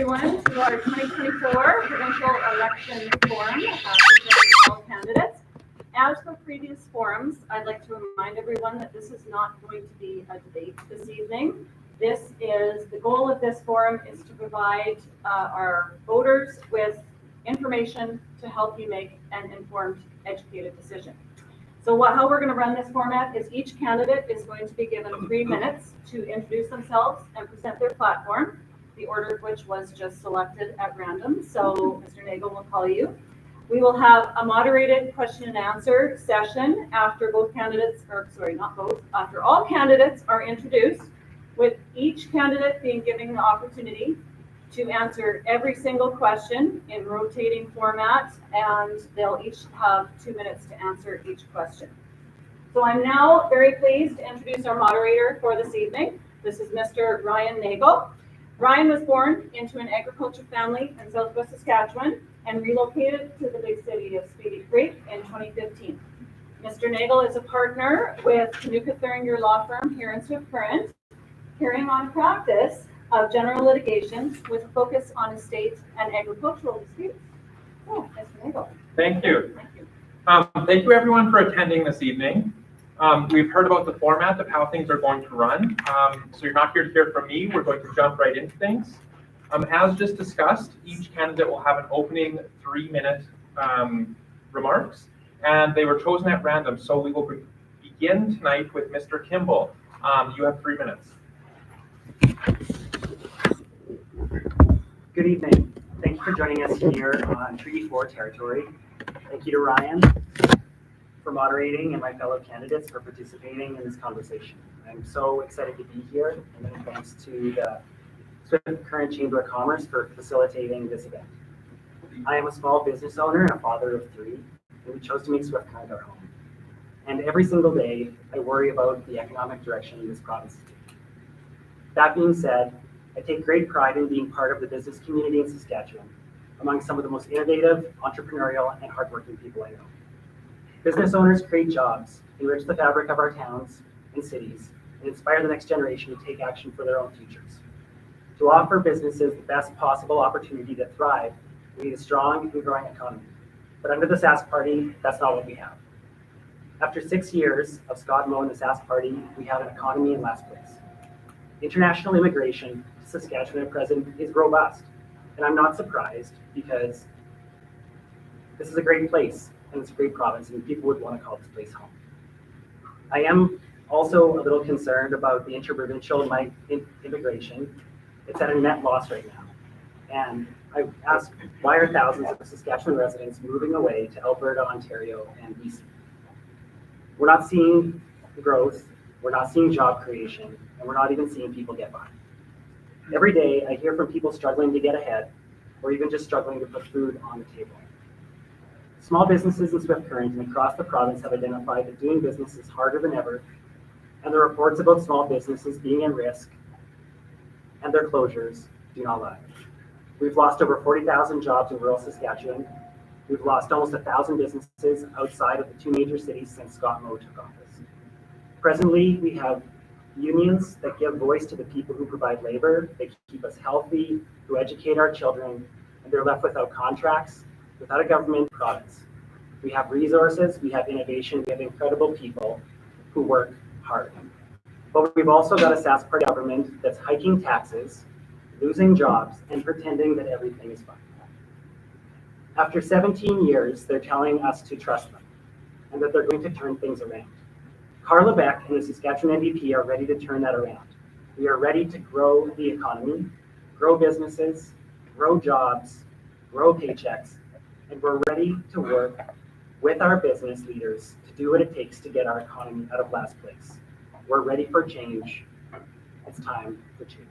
everyone to our 2024 Provincial Election Forum featuring all candidates. As for previous forums, I'd like to remind everyone that this is not going to be a debate this evening. The goal of this forum is to provide our voters with information to help you make an informed, educated decision. So how we're going to run this format is each candidate is going to be given 3 minutes to introduce themselves and present their platform, the order of which was just selected at random. So Mr. Nagel will call you. We will have a moderated question and answer session after after all candidates are introduced, with each candidate being given the opportunity to answer every single question in rotating format, and they'll each have 2 minutes to answer each question. So I'm now very pleased to introduce our moderator for this evening. This is Mr. Ryan Nagel. Ryan was born into an agriculture family in Southwest Saskatchewan and relocated to the big city of Speedy Creek in 2015. Mr. Nagel is a partner with Canuka Thuringer Law Firm here in Swift Current, carrying on practice of general litigation with a focus on estate and agricultural disputes. Oh, Mr. Nagel. Thank you. Thank you everyone for attending this evening. We've heard about the format of how things are going to run. So you're not here to hear from me. We're going to jump right into things. As just discussed, each candidate will have an opening 3-minute remarks, and they were chosen at random. So we will begin tonight with Mr. Kimball. You have 3 minutes. Good evening. Thank you for joining us here on Treaty 4 territory. Thank you to Ryan for moderating and my fellow candidates for participating in this conversation. I'm so excited to be here, and then thanks to the Swift Current Chamber of Commerce for facilitating this event. I am a small business owner and a father of 3, and we chose to make Swift Current our home. And every single day, I worry about the economic direction this province is taking. That being said, I take great pride in being part of the business community in Saskatchewan, among some of the most innovative, entrepreneurial, and hardworking people I know. Business owners create jobs, enrich the fabric of our towns and cities, and inspire the next generation to take action for their own futures. To offer businesses the best possible opportunity to thrive, we need a strong and growing economy. But under the Sask Party, that's not what we have. After 6 years of Scott Moe and the Sask Party, we have an economy in last place. International immigration to Saskatchewan at present is robust, and I'm not surprised because this is a great place and it's a great province, and people would want to call this place home. I am also a little concerned about the interprovincial immigration. It's at a net loss right now, and I ask, why are thousands of Saskatchewan residents moving away to Alberta, Ontario, and BC? We're not seeing growth, we're not seeing job creation, and we're not even seeing people get by. Every day, I hear from people struggling to get ahead, or even just struggling to put food on the table. Small businesses in Swift Current and across the province have identified that doing business is harder than ever, and the reports about small businesses being at risk and their closures do not lie. We've lost over 40,000 jobs in rural Saskatchewan. We've lost almost 1,000 businesses outside of the 2 major cities since Scott Moe took office. Presently, we have unions that give voice to the people who provide labor, they keep us healthy, who educate our children, and they're left without contracts, without a government province. We have resources, we have innovation, we have incredible people who work hard. But we've also got a Sask Party government that's hiking taxes, losing jobs, and pretending that everything is fine. After 17 years, they're telling us to trust them and that they're going to turn things around. Carla Beck and the Saskatchewan NDP are ready to turn that around. We are ready to grow the economy, grow businesses, grow jobs, grow paychecks, and we're ready to work with our business leaders to do what it takes to get our economy out of last place. We're ready for change. It's time for change.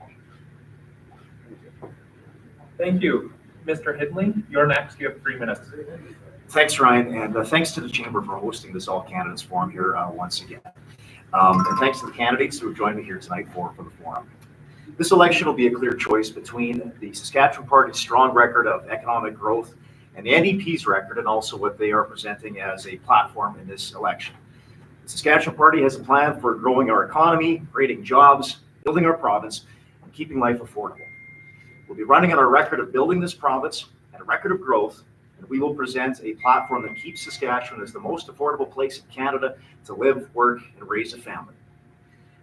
Thank you. Mr. Hidley, you're next. You have 3 minutes. Thanks, Ryan, and thanks to the Chamber for hosting this All Candidates Forum here once again. And thanks to the candidates who have joined me here tonight for the forum. This election will be a clear choice between the Saskatchewan Party's strong record of economic growth and the NDP's record, and also what they are presenting as a platform in this election. The Saskatchewan Party has a plan for growing our economy, creating jobs, building our province, and keeping life affordable. We'll be running on our record of building this province and a record of growth, and we will present a platform that keeps Saskatchewan as the most affordable place in Canada to live, work, and raise a family.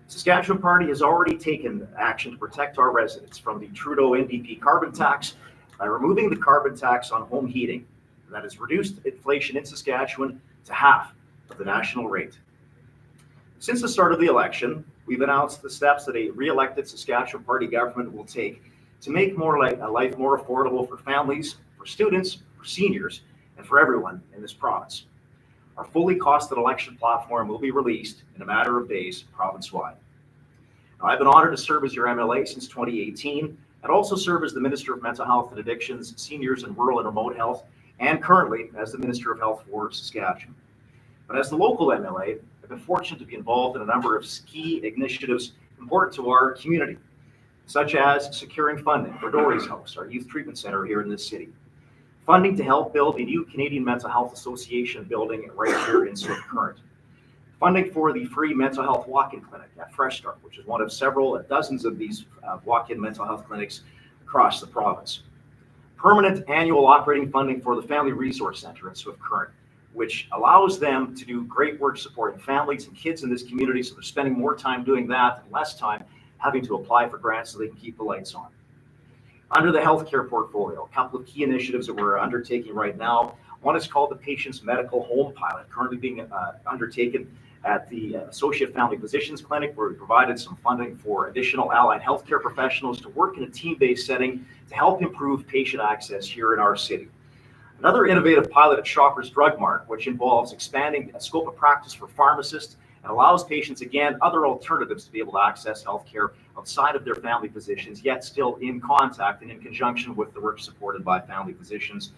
The Saskatchewan Party has already taken action to protect our residents from the Trudeau NDP carbon tax by removing the carbon tax on home heating. That has reduced inflation in Saskatchewan to half of the national rate. Since the start of the election, we've announced the steps that a re-elected Saskatchewan Party government will take to make life more affordable for families, for students, for seniors, and for everyone in this province. Our fully costed election platform will be released in a matter of days, province-wide. Now, I've been honored to serve as your MLA since 2018, and also serve as the Minister of Mental Health and Addictions, Seniors and Rural and Remote Health, and currently as the Minister of Health for Saskatchewan. But as the local MLA, I've been fortunate to be involved in a number of key initiatives important to our community, such as securing funding for Dory's House, our youth treatment center here in this city, funding to help build a new Canadian Mental Health Association building right here in Swift Current, funding for the free mental health walk-in clinic at Fresh Start, which is one of several dozens of these walk-in mental health clinics across the province, permanent annual operating funding for the Family Resource Center in Swift Current, which allows them to do great work supporting families and kids in this community, so they're spending more time doing that and less time having to apply for grants so they can keep the lights on. Under the healthcare portfolio, a couple of key initiatives that we're undertaking right now. One is called the Patient's Medical Home Pilot, currently being undertaken at the Associate Family Physicians Clinic, where we provided some funding for additional allied healthcare professionals to work in a team-based setting to help improve patient access here in our city. Another innovative pilot at Shoppers Drug Mart, which involves expanding a scope of practice for pharmacists and allows patients, again, other alternatives to be able to access healthcare outside of their family physicians, yet still in contact and in conjunction with the work supported by family physicians.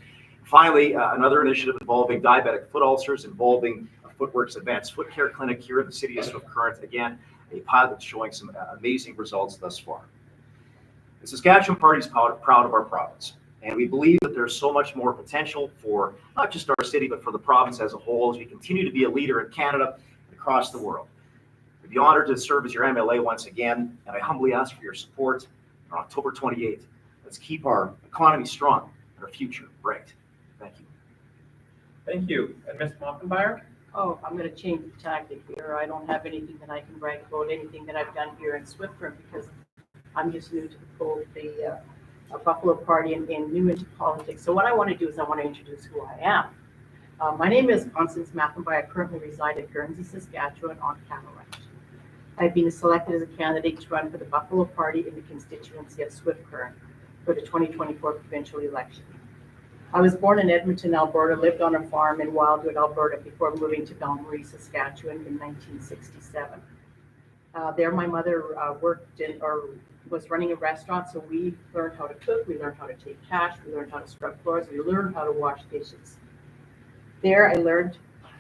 Finally, another initiative involving diabetic foot ulcers, involving Footworks Advanced Foot Care Clinic here in the city of Swift Current. Again, a pilot showing some amazing results thus far. The Saskatchewan Party is proud of our province, and we believe that there's so much more potential for not just our city, but for the province as a whole, as we continue to be a leader in Canada and across the world. We'd be honored to serve as your MLA once again, and I humbly ask for your support on October 28th. Let's keep our economy strong and our future bright. Thank you. Thank you. And Ms. Moppenbeyer? Oh, I'm going to change the tactic here. I don't have anything that I can brag about, anything that I've done here in Swift Current, because I'm just new to the Buffalo Party and new into politics. So what I want to do is I want to introduce who I am. My name is Constance Moppenbeyer. I currently reside in Guernsey, Saskatchewan on cattle ranch. I've been selected as a candidate to run for the Buffalo Party in the constituency of Swift Current for the 2024 provincial election. I was born in Edmonton, Alberta, lived on a farm in Wildwood, Alberta, before moving to Belmarie, Saskatchewan in 1967. There, my mother was running a restaurant, so we learned how to cook, we learned how to take cash, we learned how to scrub floors, we learned how to wash dishes. There, I learned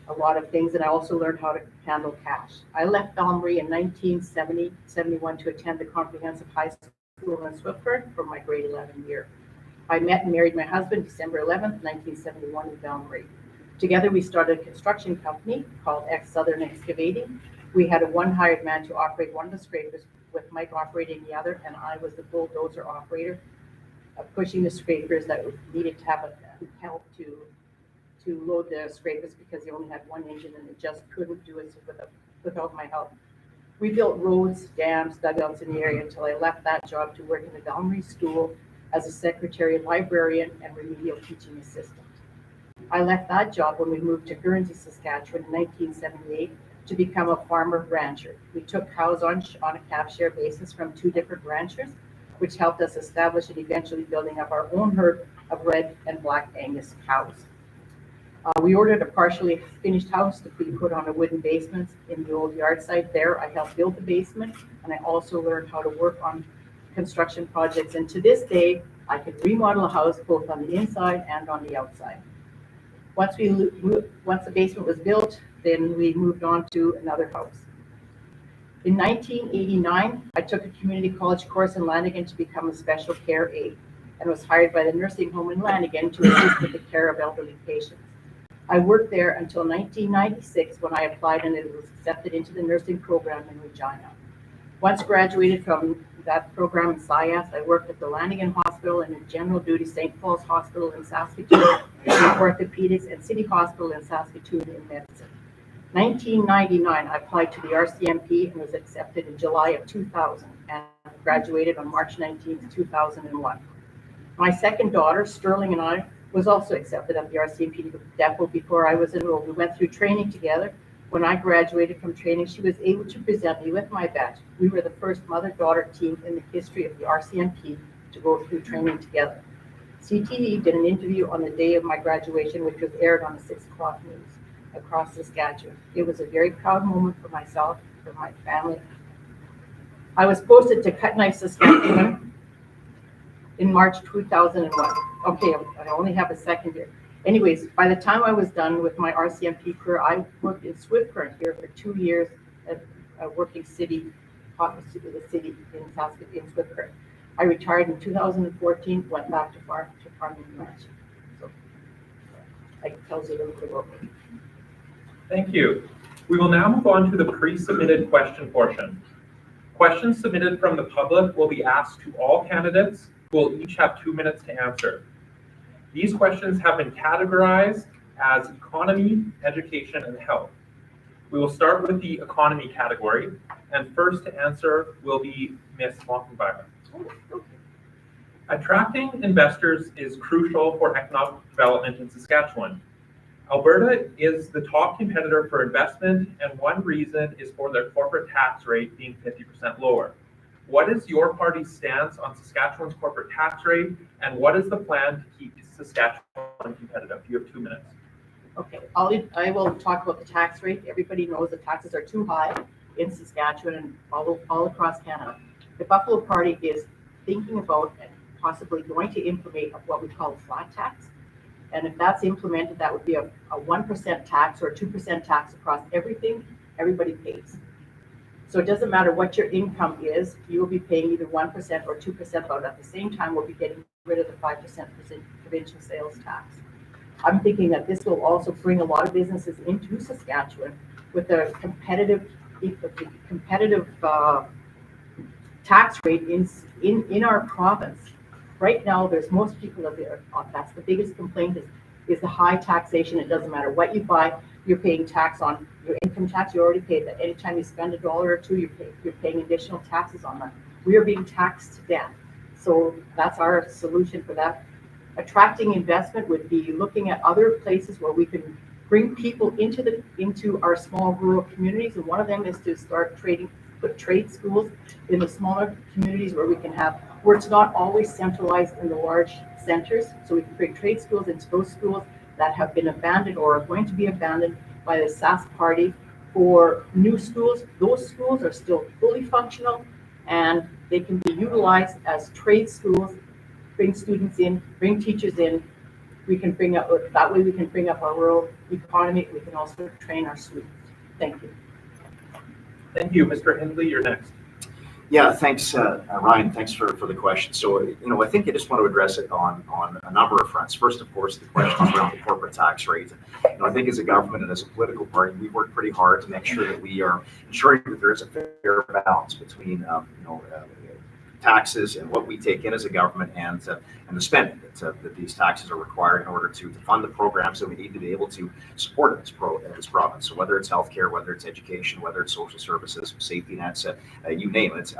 a lot of things, and I also learned how to handle cash. I left Belmarie in 1971 to attend the comprehensive high school in Swift Current for my grade 11 year. I met and married my husband December 11th, 1971 in Belmarie. Together, we started a construction company called Southern Excavating. We had one hired man to operate one of the scrapers, with Mike operating the other, and I was the bulldozer operator, pushing the scrapers that needed to have help to load the scrapers, because they only had one engine and it just couldn't do it without my help. We built roads, dams, dugouts in the area until I left that job to work in the Belmarie School as a secretary, librarian, and remedial teaching assistant. I left that job when we moved to Guernsey, Saskatchewan in 1978 to become a farmer rancher. We took cows on a calf share basis from 2 different ranchers, which helped us establish and eventually building up our own herd of red and black Angus cows. We ordered a partially finished house to be put on a wooden basement in the old yard site. There, I helped build the basement, and I also learned how to work on construction projects, and to this day I can remodel a house both on the inside and on the outside. Once the basement was built, then we moved on to another house. In 1989, I took a community college course in Lanigan to become a special care aide, and was hired by the nursing home in Lanigan to assist with the care of elderly patients. I worked there until 1996, when I applied and it was accepted into the nursing program in Regina. Once graduated from that program in SciS. I worked at the Lanigan Hospital and in general duty St. Paul's Hospital in Saskatoon, in orthopedics, and City Hospital in Saskatoon in medicine. 1999, I applied to the RCMP and was accepted in July of 2000 and graduated on March 19th, 2001. My second daughter, Sterling, and I was also accepted at the RCMP depot before I was enrolled. We went through training together. When I graduated from training, she was able to present me with my badge. We were the first mother-daughter team in the history of the RCMP to go through training together. CTV did an interview on the day of my graduation, which was aired on the 6 o'clock news across Saskatchewan. It was a very proud moment for myself, for my family. I was posted to Cut Knife, Saskatchewan in March 2001. Okay, I only have a second here. Anyways, by the time I was done with my RCMP career, I worked in Swift Current here for 2 years at working city in Saskatoon, in Swift Current. I retired in 2014, went back to farming and ranching. So that tells you a little bit about me. Thank you. We will now move on to the pre-submitted question portion. Questions submitted from the public will be asked to all candidates, who will each have 2 minutes to answer. These questions have been categorized as economy, education, and health. We will start with the economy category, and first to answer will be Ms. Mockenbauer. Attracting investors is crucial for economic development in Saskatchewan. Alberta is the top competitor for investment, and one reason is for their corporate tax rate being 50% lower. What is your party's stance on Saskatchewan's corporate tax rate, and what is the plan to keep Saskatchewan competitive? You have 2 minutes. Okay, I will talk about the tax rate. Everybody knows the taxes are too high in Saskatchewan and all across Canada. The Buffalo Party is thinking about and possibly going to implement what we call a flat tax. And if that's implemented, that would be a 1% tax or a 2% tax across everything everybody pays. So it doesn't matter what your income is, you will be paying either 1% or 2%, but at the same time, we'll be getting rid of the 5% provincial sales tax. I'm thinking that this will also bring a lot of businesses into Saskatchewan with a competitive tax rate in our province. Right now, there's most people that that's the biggest complaint is the high taxation. It doesn't matter what you buy, you're paying tax on your income tax. You already paid that. Anytime you spend $1 or $2, you're paying additional taxes on that. We are being taxed to death. So that's our solution for that. Attracting investment would be looking at other places where we can bring people into our small rural communities, and one of them is to start put trade schools in the smaller communities where it's not always centralized in the large centers. So we can create trade schools into those schools that have been abandoned or are going to be abandoned by the Sask Party for new schools. Those schools are still fully functional and they can be utilized as trade schools, bring students in, bring teachers in. That way we can bring up our rural economy. We can also train our students. Thank you. Thank you. Mr. Hindley, you're next. Yeah, thanks, Ryan. Thanks for the question. So, I think I just want to address it on a number of fronts. First, of course, the questions around the corporate tax rate. I think as a government and as a political party, we work pretty hard to make sure that we are ensuring that there is a fair balance between, taxes and what we take in as a government and the spending that these taxes are required in order to fund the programs that we need to be able to support this province. So whether it's healthcare, whether it's education, whether it's social services, safety nets, you name it,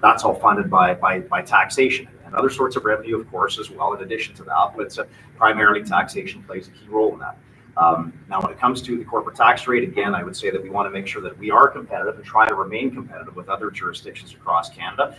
that's all funded by taxation and other sorts of revenue, of course, as well. In addition to that, but primarily taxation plays a key role in that. Now, when it comes to the corporate tax rate, again, I would say that we want to make sure that we are competitive and try to remain competitive with other jurisdictions across Canada,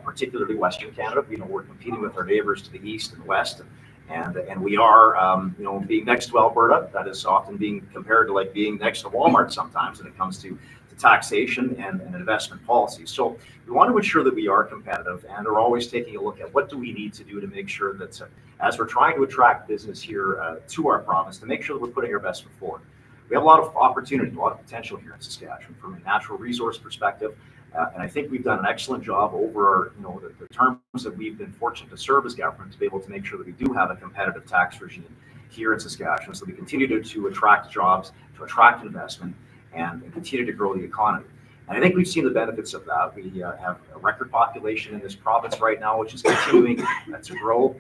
particularly Western Canada. We're competing with our neighbors to the east and west, and we are, being next to Alberta. That is often being compared to like being next to Walmart sometimes when it comes to taxation and investment policy. So we want to ensure that we are competitive and are always taking a look at what do we need to do to make sure that as we're trying to attract business here to our province, to make sure that we're putting our best foot forward. We have a lot of opportunity, a lot of potential here in Saskatchewan from a natural resource perspective. And I think we've done an excellent job over the terms that we've been fortunate to serve as government to be able to make sure that we do have a competitive tax regime here in Saskatchewan. So we continue to attract jobs, to attract investment, and continue to grow the economy. And I think we've seen the benefits of that. We have a record population in this province right now, which is continuing to grow.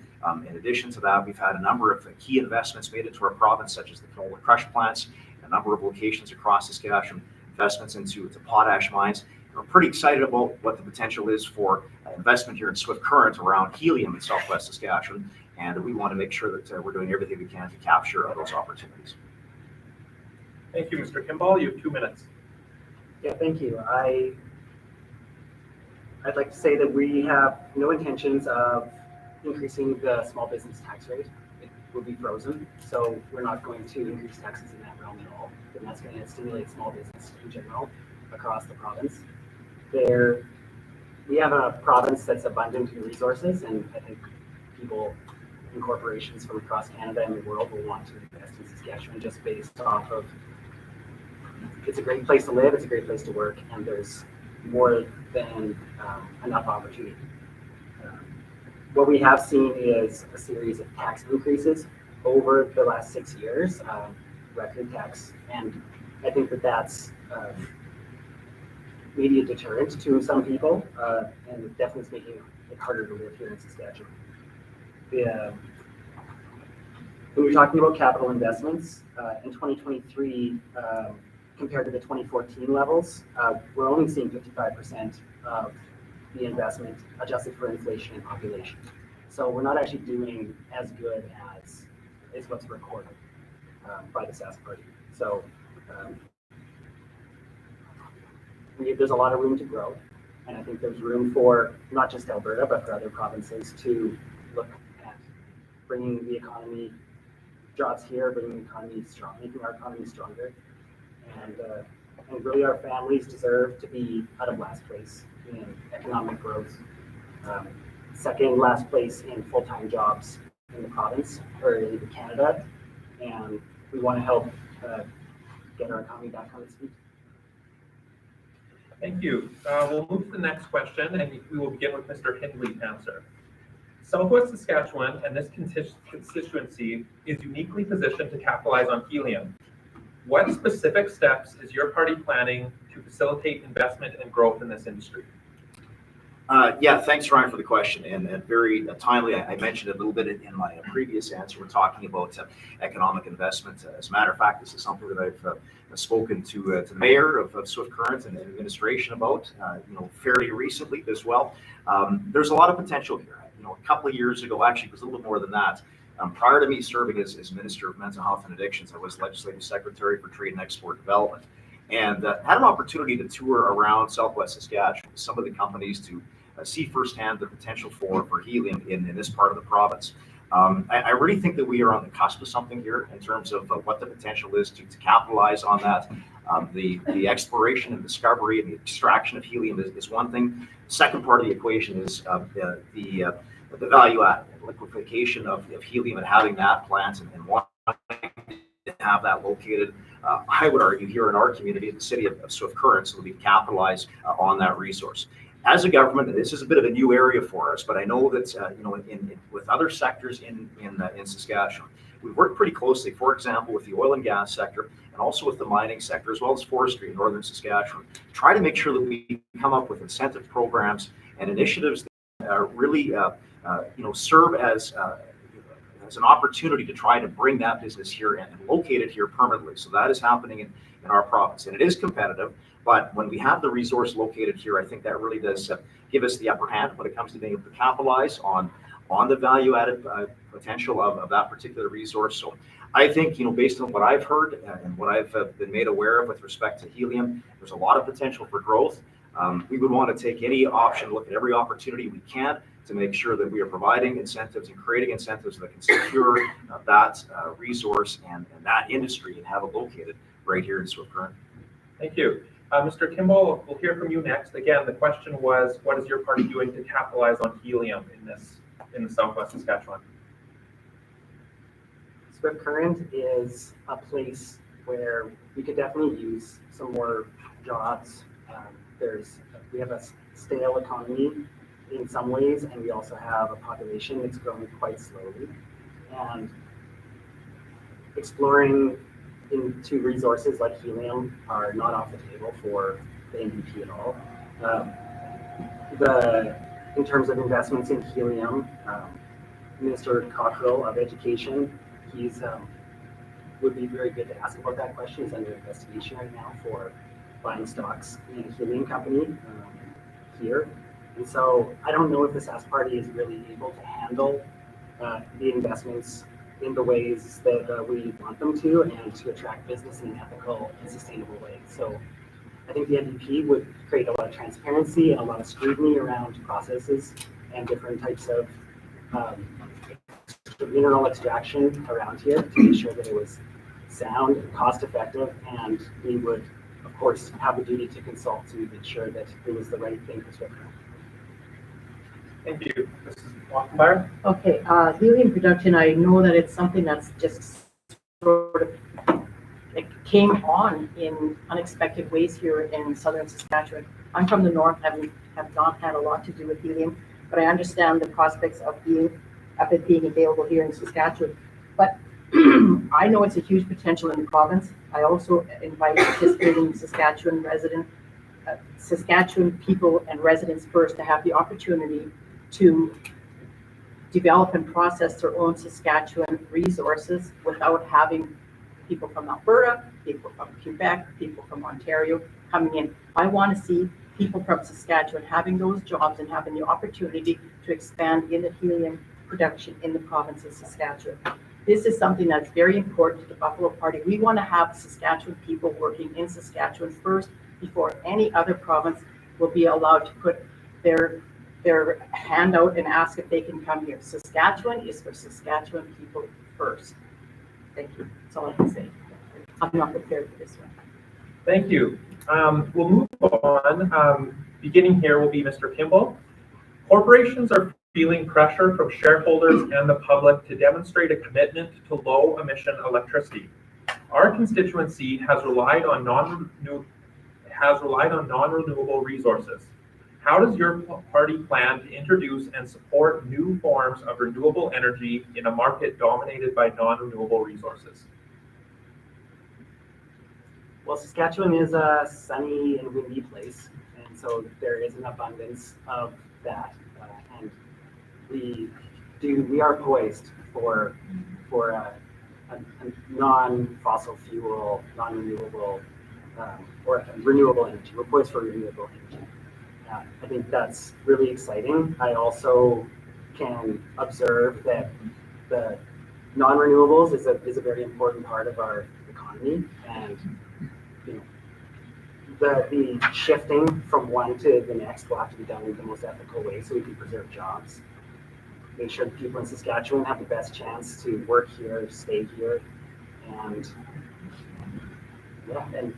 In addition to that, we've had a number of key investments made into our province, such as the canola crush plants, a number of locations across Saskatchewan, investments into potash mines. We're pretty excited about what the potential is for investment here in Swift Current around helium in Southwest Saskatchewan, and we want to make sure that we're doing everything we can to capture those opportunities. Thank you, Mr. Kimball. You have 2 minutes. Yeah, thank you. I'd like to say that we have no intentions of increasing the small business tax rate. It will be frozen, so we're not going to increase taxes in that realm at all. And that's going to stimulate small business in general across the province. We have a province that's abundant in resources, and I think people and corporations from across Canada and the world will want to invest in Saskatchewan just based off of it's a great place to live, it's a great place to work, and there's more than enough opportunity. What we have seen is a series of tax increases over the last 6 years, record tax, and I think that that's maybe a deterrent to some people, and it definitely is making it harder to live here in Saskatchewan. When we're talking about capital investments, in 2023, compared to the 2014 levels, we're only seeing 55% of the investment adjusted for inflation and population. So we're not actually doing as good as is what's recorded by the Sask Party. So there's a lot of room to grow, and I think there's room for not just Alberta, but for other provinces to look at bringing the economy, jobs here, bringing the economy strong, making our economy stronger. And really our families deserve to be out of last place in economic growth, second last place in full-time jobs in the province or in Canada, and we want to help get our economy back on its feet. Thank you. We'll move to the next question, and we will begin with Mr. Hindley's answer. Southwest Saskatchewan and this constituency is uniquely positioned to capitalize on helium. What specific steps is your party planning to facilitate investment and growth in this industry? Yeah, thanks, Ryan, for the question, and very timely. I mentioned it a little bit in my previous answer. We're talking about economic investment. As a matter of fact, this is something that I've spoken to the mayor of Swift Current and the administration about, fairly recently as well. There's a lot of potential here. A couple of years ago, actually, it was a little bit more than that. Prior to me serving as Minister of Mental Health and Addictions, I was Legislative Secretary for Trade and Export Development, and had an opportunity to tour around Southwest Saskatchewan, some of the companies to see firsthand the potential for helium in this part of the province. I really think that we are on the cusp of something here in terms of what the potential is to capitalize on that. The exploration and discovery and the extraction of helium is one thing. The second part of the equation is the value add, liquefaction of helium, and having that plant and wanting to have that located, I would argue, here in our community, the city of Swift Current, so that we capitalize on that resource. As a government, this is a bit of a new area for us, but I know that with other sectors in Saskatchewan, we've worked pretty closely, for example, with the oil and gas sector and also with the mining sector, as well as forestry in northern Saskatchewan, try to make sure that we come up with incentive programs and initiatives that really serve as an opportunity to try to bring that business here and locate it here permanently. So that is happening in our province, and it is competitive. But when we have the resource located here, I think that really does give us the upper hand when it comes to being able to capitalize on the value-added potential of that particular resource. So I think, based on what I've heard and what I've been made aware of with respect to helium, there's a lot of potential for growth. We would want to take any option, look at every opportunity we can to make sure that we are providing incentives and creating incentives that can secure that resource and that industry and have it located right here in Swift Current. Thank you. Mr. Kimball, we'll hear from you next. Again, the question was, what is your party doing to capitalize on helium in the Southwest Saskatchewan? Swift Current is a place where we could definitely use some more jobs. We have a stale economy in some ways, and we also have a population that's growing quite slowly. And exploring into resources like helium are not off the table for the NDP at all. In terms of investments in helium, Minister Cockrell of Education, he's would be very good to ask about that question. He's under investigation right now for buying stocks in a helium company here. And so I don't know if the Sask Party is really able to handle the investments in the ways that we want them to, and to attract business in an ethical and sustainable way. So I think the NDP would create a lot of transparency and a lot of scrutiny around processes and different types of mineral extraction around here to make sure that it was sound and cost effective, and we would of course have a duty to consult to make sure that it was the right thing for Swift. Thank you. Mrs. Walkenmeyer? Okay, helium production, I know that it's something that's just sort of, it came on in unexpected ways here in southern Saskatchewan. I'm from the north, have not had a lot to do with helium, but I understand the prospects of it being available here in Saskatchewan. But I know it's a huge potential in the province. I also invite participating Saskatchewan people and residents first to have the opportunity to develop and process their own Saskatchewan resources without having people from Alberta, people from Quebec, people from Ontario coming in. I want to see people from Saskatchewan having those jobs and having the opportunity to expand in the helium production in the province of Saskatchewan. This is something that's very important to the Buffalo Party. We want to have Saskatchewan people working in Saskatchewan first before any other province will be allowed to put their hand out and ask if they can come here. Saskatchewan is for Saskatchewan people first. Thank you. That's all I can say. I'm not prepared for this one. Thank you. We'll move on. Beginning here will be Mr. Kimball. Corporations are feeling pressure from shareholders and the public to demonstrate a commitment to low emission electricity. Our constituency has relied on non-renewable resources. How does your party plan to introduce and support new forms of renewable energy in a market dominated by non-renewable resources? Well, Saskatchewan is a sunny and windy place, and so there is an abundance of that. And we are poised for a non-fossil fuel, non-renewable, or renewable energy. We're poised for renewable energy. I think that's really exciting. I also can observe that the non-renewables is a very important part of our economy, and the shifting from one to the next will have to be done in the most ethical way so we can preserve jobs. Make sure the people in Saskatchewan have the best chance to work here, stay here, and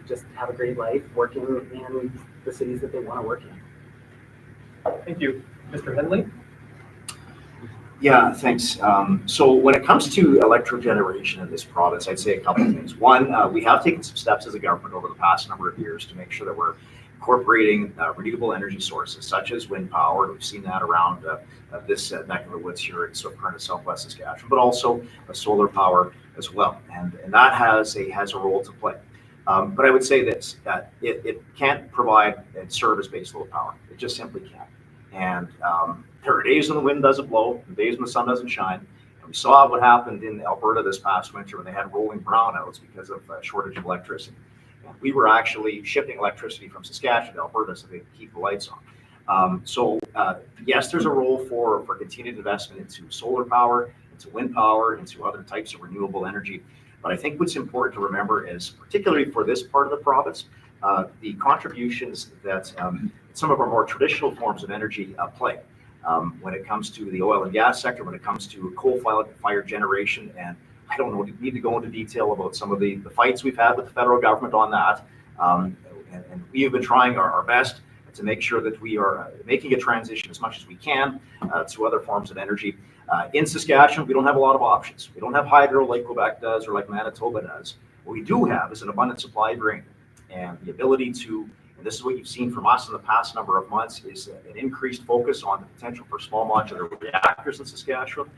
just have a great life working in the cities that they want to work in. Thank you. Mr. Henley? Yeah, thanks. So when it comes to electrogeneration in this province, I'd say a couple of things. One, we have taken some steps as a government over the past number of years to make sure that we're incorporating renewable energy sources such as wind power. We've seen that around this neck of the woods here in southwest Saskatchewan, but also solar power as well. And that has a role to play. But I would say this, that it can't provide and serve as base load power. It just simply can't. And there are days when the wind doesn't blow, and days when the sun doesn't shine. And we saw what happened in Alberta this past winter when they had rolling brownouts because of a shortage of electricity. And we were actually shipping electricity from Saskatchewan to Alberta so they could keep the lights on. Yes, there's a role for continued investment into solar power, into wind power, into other types of renewable energy. But I think what's important to remember is, particularly for this part of the province, the contributions that some of our more traditional forms of energy play. When it comes to the oil and gas sector, when it comes to coal-fired generation, and I don't need to go into detail about some of the fights we've had with the federal government on that. And we have been trying our best to make sure that we are making a transition as much as we can to other forms of energy. In Saskatchewan, we don't have a lot of options. We don't have hydro like Quebec does or like Manitoba does. What we do have is an abundant supply of grain, and the ability to, and this is what you've seen from us in the past number of months, is an increased focus on the potential for small modular reactors in Saskatchewan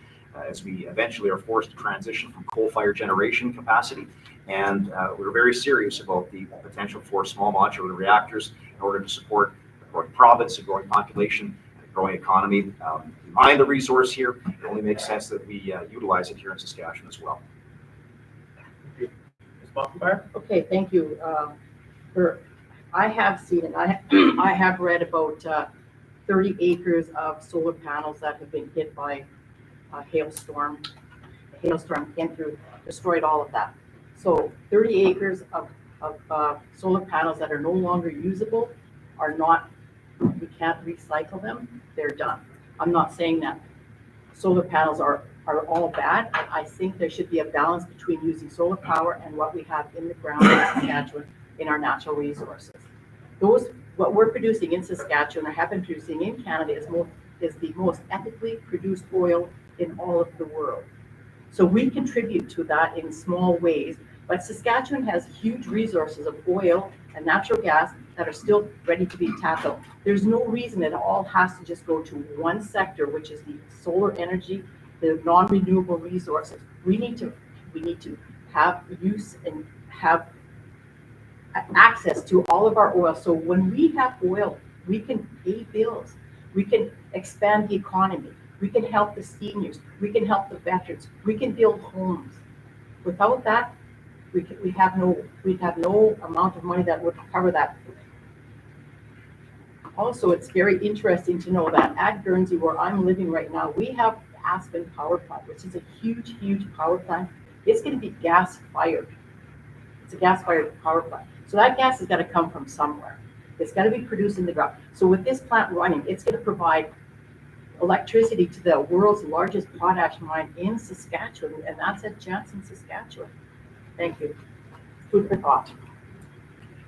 as we eventually are forced to transition from coal-fired generation capacity And we're very serious about the potential for small modular reactors in order to support a growing province, a growing population, and a growing economy. We mine the resource here. It only makes sense that we utilize it here in Saskatchewan as well. Ms. Mockenbauer? Okay, thank you. I have seen it. I have read about 30 acres of solar panels that have been hit by a hailstorm. A hailstorm came through, destroyed all of that. So 30 acres of solar panels that are no longer usable are not, we can't recycle them, they're done. I'm not saying that solar panels are all bad. I think there should be a balance between using solar power and what we have in the ground in Saskatchewan in our natural resources. What we're producing in Saskatchewan, or have been producing in Canada, is the most ethically produced oil in all of the world. So we contribute to that in small ways, but Saskatchewan has huge resources of oil and natural gas that are still ready to be tapped out. There's no reason it all has to just go to one sector, which is the solar energy, the non-renewable resources. We need to have use and have access to all of our oil. So when we have oil, we can pay bills, we can expand the economy, we can help the seniors, we can help the veterans, we can build homes. Without that, we'd have no amount of money that would cover that. Also, it's very interesting to know that at Guernsey, where I'm living right now, we have Aspen Power Plant, which is a huge, huge power plant. It's going to be gas fired. It's a gas fired power plant. So that gas is going to come from somewhere. It's got to be produced in the ground. So with this plant running, it's going to provide electricity to the world's largest potash mine in Saskatchewan, and that's at Jansen, Saskatchewan. Thank you. Food for thought.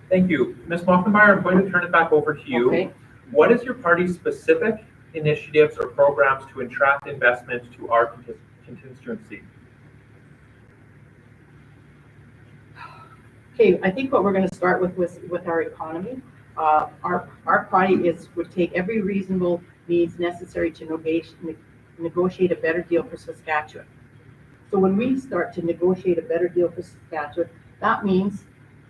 Thank you. Ms. Mockenbauer, I'm going to turn it back over to you. Okay. What is your party's specific initiatives or programs to attract investment to our constituency? Okay, I think what we're going to start with our economy. Our party would take every reasonable means necessary to negotiate a better deal for Saskatchewan. So when we start to negotiate a better deal for Saskatchewan, that means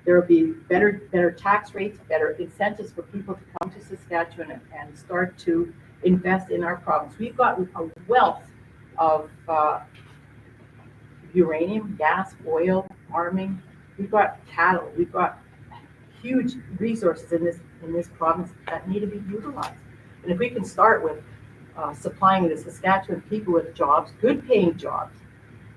there will be better tax rates, better incentives for people to come to Saskatchewan and start to invest in our province. We've got a wealth of uranium, gas, oil, farming. We've got cattle. We've got huge resources in this province that need to be utilized. And if we can start with supplying the Saskatchewan people with jobs, good paying jobs,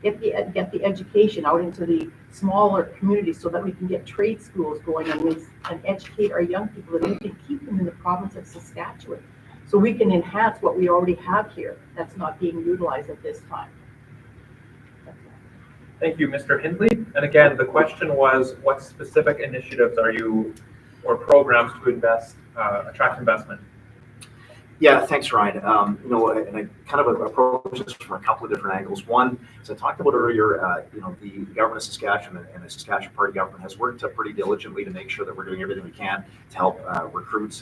get the education out into the smaller communities so that we can get trade schools going and educate our young people, and we can keep them in the province of Saskatchewan. So we can enhance what we already have here that's not being utilized at this time. Thank you, Mr. Hindley. And again, the question was, what specific initiatives are you, or programs to attract investment? Yeah, thanks, Ryan. And I kind of approach this from a couple of different angles. One, as I talked about earlier, the government of Saskatchewan and the Saskatchewan Party government has worked pretty diligently to make sure that we're doing everything we can to help recruit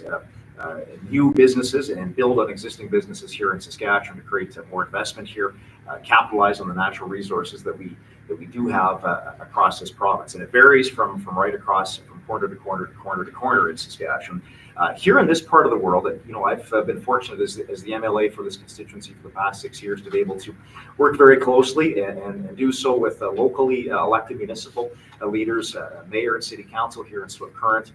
new businesses and build on existing businesses here in Saskatchewan to create more investment here, capitalize on the natural resources that we do have across this province. And it varies from right across, from corner to corner to corner to corner in Saskatchewan. Here in this part of the world, I've been fortunate as the MLA for this constituency for the past 6 years to be able to work very closely and do so with locally elected municipal leaders, mayor and city council here in Swift Current,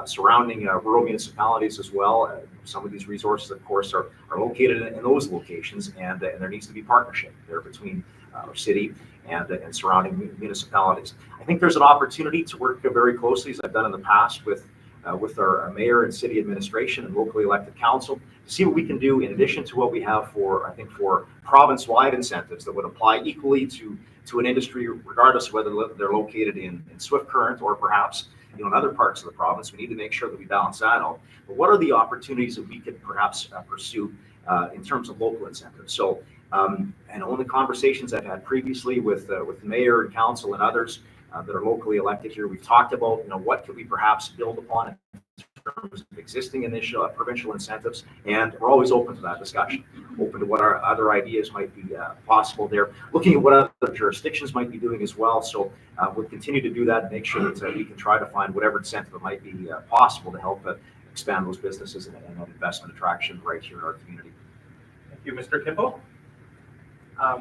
surrounding rural municipalities as well. Some of these resources, of course, are located in those locations, and there needs to be partnership there between our city and surrounding municipalities. I think there's an opportunity to work very closely, as I've done in the past, with our mayor and city administration and locally elected council to see what we can do in addition to what we have for province-wide incentives that would apply equally to an industry, regardless of whether they're located in Swift Current or perhaps in other parts of the province. We need to make sure that we balance that out. But what are the opportunities that we could perhaps pursue in terms of local incentives? So, and on the conversations I've had previously with the mayor and council and others that are locally elected here, we've talked about what could we perhaps build upon in terms of existing initial provincial incentives, and we're always open to that discussion, open to what our other ideas might be possible there, looking at what other jurisdictions might be doing as well. So we'll continue to do that and make sure that we can try to find whatever incentive might be possible to help expand those businesses and investment attraction right here in our community. Thank you, Mr. Kimball.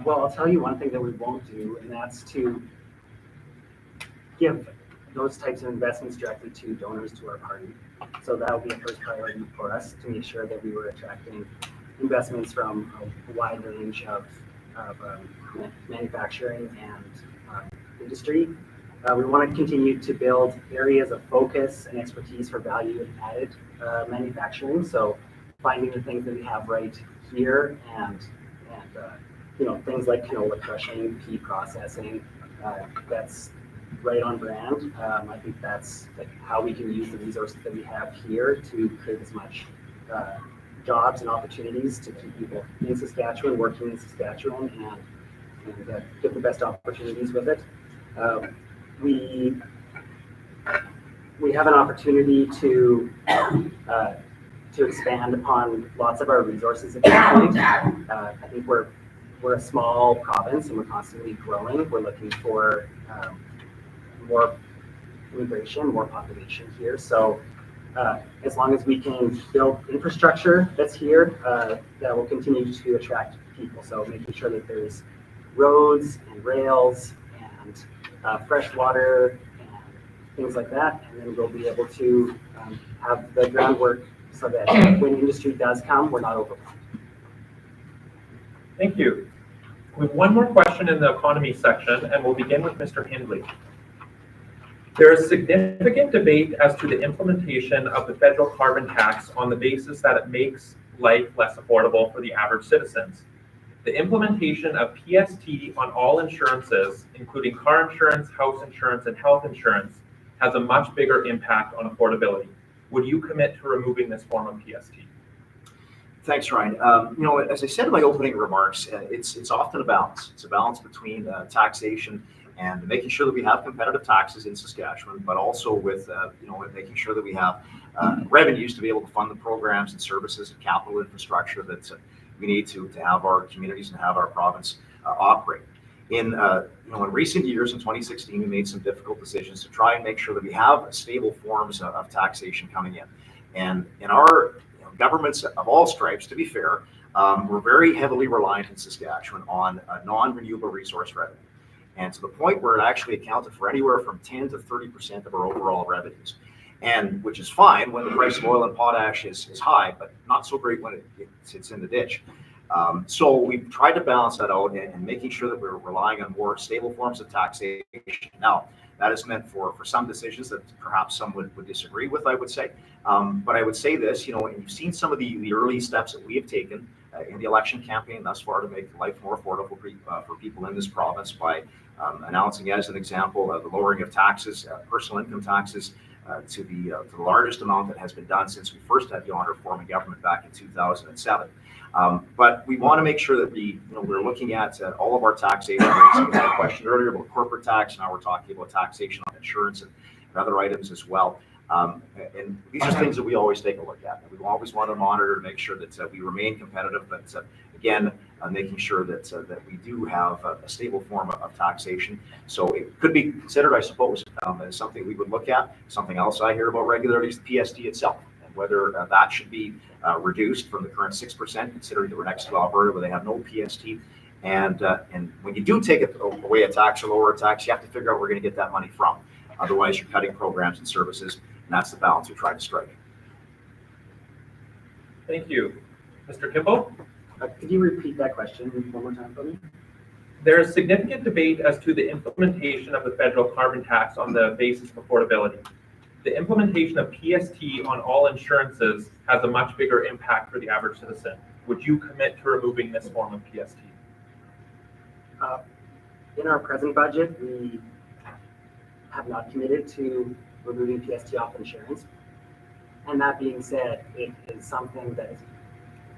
Well, I'll tell you one thing that we won't do, and that's to give those types of investments directly to donors to our party. So that will be a first priority for us, to make sure that we were attracting investments from a wide range of manufacturing and industry. We want to continue to build areas of focus and expertise for value added manufacturing. So finding the things that we have right here, and things like canola crushing, pea processing, that's right on brand. I think that's how we can use the resources that we have here to create as much jobs and opportunities to keep people in Saskatchewan, working in Saskatchewan, and get the best opportunities with it. We have an opportunity to expand upon lots of our resources at this point. I think we're a small province and we're constantly growing. We're looking for more immigration, more population here. So as long as we can build infrastructure that's here, that will continue to attract people. So making sure that there's roads and rails and fresh water and things like that. And then we'll be able to have the groundwork so that when industry does come, we're not overwhelmed. Thank you. We have one more question in the economy section, and we'll begin with Mr. Hindley. There is significant debate as to the implementation of the federal carbon tax on the basis that it makes life less affordable for the average citizens. The implementation of PST on all insurances, including car insurance, house insurance, and health insurance, has a much bigger impact on affordability. Would you commit to removing this form of PST? Thanks, Ryan. As I said in my opening remarks, it's often a balance. It's a balance between taxation and making sure that we have competitive taxes in Saskatchewan, but also with making sure that we have revenues to be able to fund the programs and services and capital infrastructure that we need to have our communities and have our province operate. In recent years, in 2016, we made some difficult decisions to try and make sure that we have stable forms of taxation coming in. And in our governments of all stripes, to be fair, we're very heavily reliant in Saskatchewan on non-renewable resource revenue. And to the point where it actually accounted for anywhere from 10 to 30% of our overall revenues. And which is fine when the price of oil and potash is high, but not so great when it sits in the ditch. So we've tried to balance that out and making sure that we're relying on more stable forms of taxation. Now, that is meant for some decisions that perhaps some would disagree with, I would say. But I would say this, and you've seen some of the early steps that we have taken in the election campaign thus far to make life more affordable for people in this province by announcing, as an example, the lowering of taxes, personal income taxes, to the largest amount that has been done since we first had the honor of forming government back in 2007. But we want to make sure that we're looking at all of our taxation rates. We had a question earlier about corporate tax. Now we're talking about taxation on insurance and other items as well. And these are things that we always take a look at. We always want to monitor to make sure that we remain competitive, but again, making sure that we do have a stable form of taxation. So it could be considered, I suppose, as something we would look at. Something else I hear about regularly is the PST itself, and whether that should be reduced from the current 6%, considering that we're next to Alberta where they have no PST. And when you do take away a tax or lower a tax, you have to figure out where we're going to get that money from. Otherwise, you're cutting programs and services, and that's the balance we try to strike. Thank you. Mr. Kimball? Could you repeat that question one more time for me? There is significant debate as to the implementation of the federal carbon tax on the basis of affordability. The implementation of PST on all insurances has a much bigger impact for the average citizen. Would you commit to removing this form of PST? In our present budget, we have not committed to removing PST off insurance. And that being said, it is something that is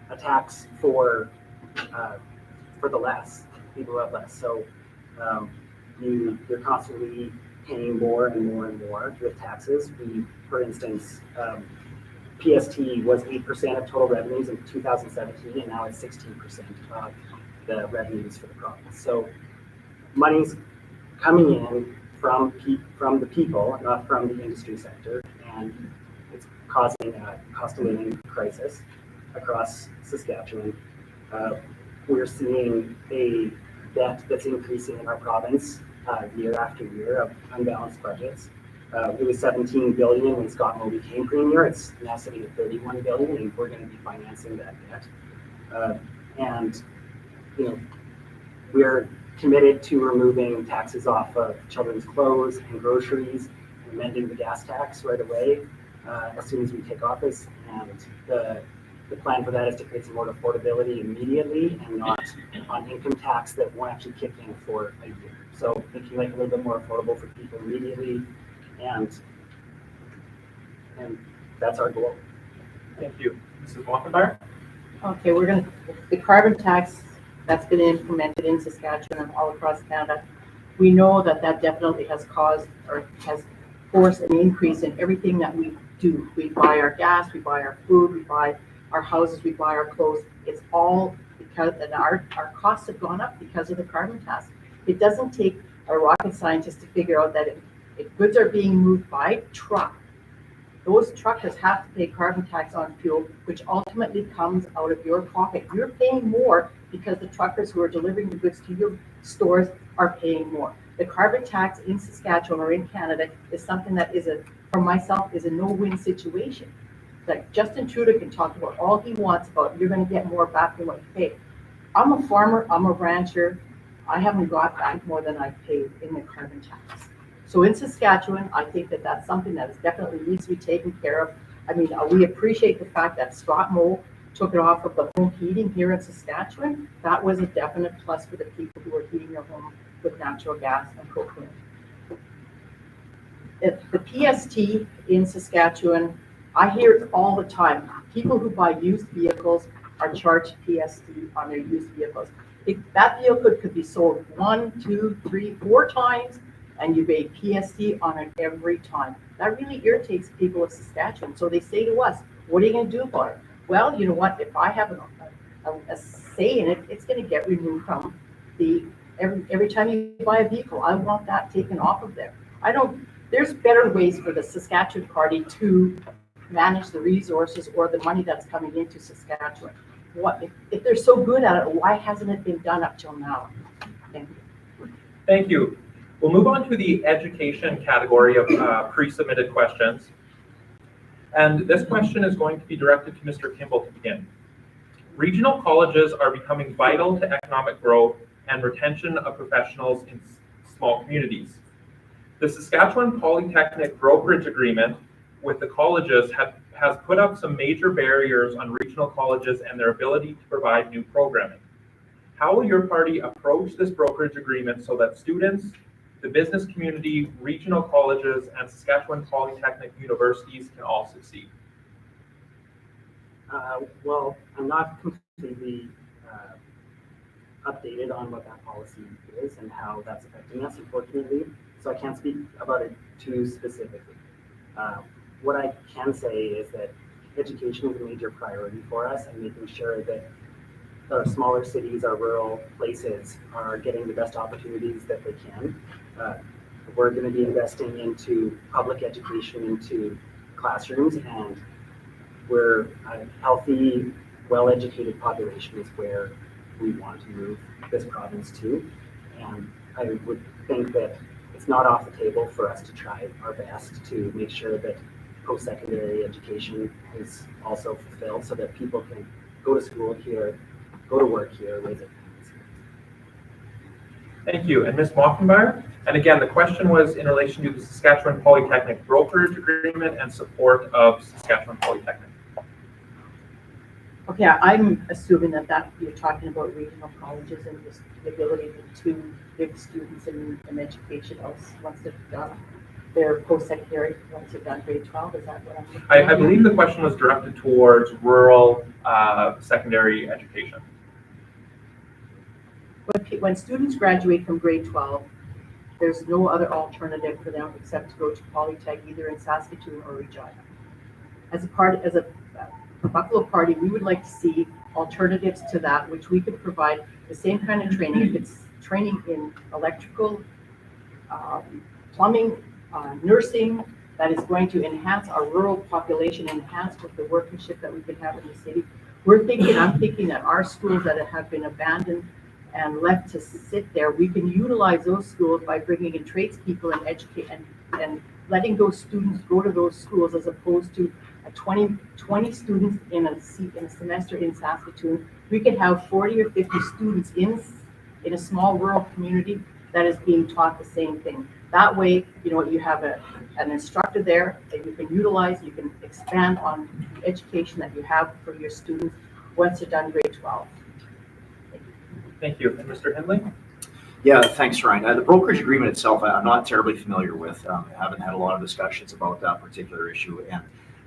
a tax for the less, people who have less. So you're constantly paying more and more and more with taxes. We, for instance, PST was 8% of total revenues in 2017, and now it's 16% of the revenues for the province. So money's coming in from the people, not from the industry sector, and it's causing a cost of living crisis across Saskatchewan. We're seeing a debt that's increasing in our province year after year of unbalanced budgets. It was 17 billion when Scott Moe became premier. It's now sitting at 31 billion, and we're going to be financing that debt. And we're committed to removing taxes off of children's clothes and groceries, and amending the gas tax right away as soon as we take office. And the plan for that is to create some more affordability immediately, and not on income tax that won't actually kick in for a year. So making life a little bit more affordable for people immediately, and that's our goal. Thank you. Mrs. Mockenbauer? Okay, the carbon tax that's been implemented in Saskatchewan and all across Canada, we know that definitely has caused or has forced an increase in everything that we do. We buy our gas, we buy our food, we buy our houses, we buy our clothes. It's all because our costs have gone up because of the carbon tax. It doesn't take a rocket scientist to figure out that if goods are being moved by truck, those truckers have to pay carbon tax on fuel, which ultimately comes out of your pocket. You're paying more because the truckers who are delivering the goods to your stores are paying more. The carbon tax in Saskatchewan or in Canada is something that for myself, is a no-win situation. Like Justin Trudeau can talk about all he wants about, you're going to get more back than what you pay. I'm a farmer, I'm a rancher. I haven't got back more than I've paid in the carbon tax. So in Saskatchewan, I think that that's something that is definitely needs to be taken care of. I mean, we appreciate the fact that Scott Moe took it off of the home heating here in Saskatchewan. That was a definite plus for the people who are heating their home with natural gas and propane. The PST in Saskatchewan, I hear it all the time. People who buy used vehicles are charged PST on their used vehicles. If that vehicle could be sold 1, 2, 3, 4 times, and you pay PST on it every time. That really irritates people of Saskatchewan. So they say to us, what are you going to do about it? Well, you know what? If I have a say in it, it's going to get removed from every time you buy a vehicle. I want that taken off of there. There's better ways for the Saskatchewan party to manage the resources or the money that's coming into Saskatchewan. If they're so good at it, why hasn't it been done up till now? Thank you. Thank you. We'll move on to the education category of pre-submitted questions. And this question is going to be directed to Mr. Kimball to begin. Regional colleges are becoming vital to economic growth and retention of professionals in small communities. The Saskatchewan Polytechnic brokerage agreement with the colleges has put up some major barriers on regional colleges and their ability to provide new programming. How will your party approach this brokerage agreement so that students, the business community, regional colleges, and Saskatchewan Polytechnic universities can all succeed? Well, I'm not completely updated on what that policy is and how that's affecting us, unfortunately, so I can't speak about it too specifically. What I can say is that education is a major priority for us, and making sure that our smaller cities, our rural places are getting the best opportunities that they can. We're going to be investing into public education, into classrooms, and we're a healthy, well-educated population is where we want to move this province to. And I would think that it's not off the table for us to try our best to make sure that post-secondary education is also fulfilled so that people can go to school here, go to work here, raise their families here. Thank you. And Ms. Mockenbauer? And again, the question was in relation to the Saskatchewan Polytechnic brokerage agreement and support of Saskatchewan Polytechnic. Okay, I'm assuming that you're talking about regional colleges and just the ability to give students an education once they've done their post-secondary, once they've done grade 12. Is that what I'm looking at? I believe the question was directed towards rural secondary education. When students graduate from grade 12, there's no other alternative for them except to go to Polytech, either in Saskatoon or Regina. as a Buffalo party, we would like to see alternatives to that, which we could provide the same kind of training. If it's training in electrical, plumbing, nursing, that is going to enhance our rural population, enhance with the workmanship that we can have in the city. I'm thinking that our schools that have been abandoned and left to sit there, we can utilize those schools by bringing in tradespeople and educate and letting those students go to those schools, as opposed to 20 students in a semester in Saskatoon. We could have 40 or 50 students in a small rural community that is being taught the same thing. That way, you have an instructor there that you can utilize, you can expand on the education that you have for your students once they're done grade 12. Thank you. And Mr. Hindley? Yeah, thanks, Ryan. The brokerage agreement itself, I'm not terribly familiar with. I haven't had a lot of discussions about that particular issue,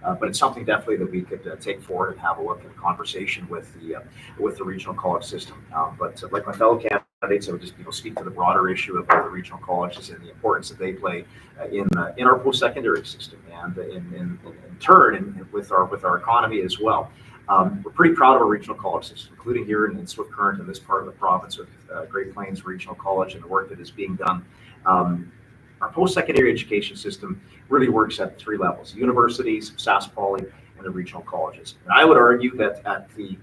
but it's something definitely that we could take forward and have a look at a conversation with the regional college system. But like my fellow candidates, I would just speak to the broader issue of the regional colleges and the importance that they play in our post-secondary system, and in turn with our economy as well. We're pretty proud of our regional college system, including here in Swift Current in this part of the province with Great Plains Regional College and the work that is being done. Our post-secondary education system really works at 3 levels: universities, Sask Poly, and the regional colleges. And I would argue that the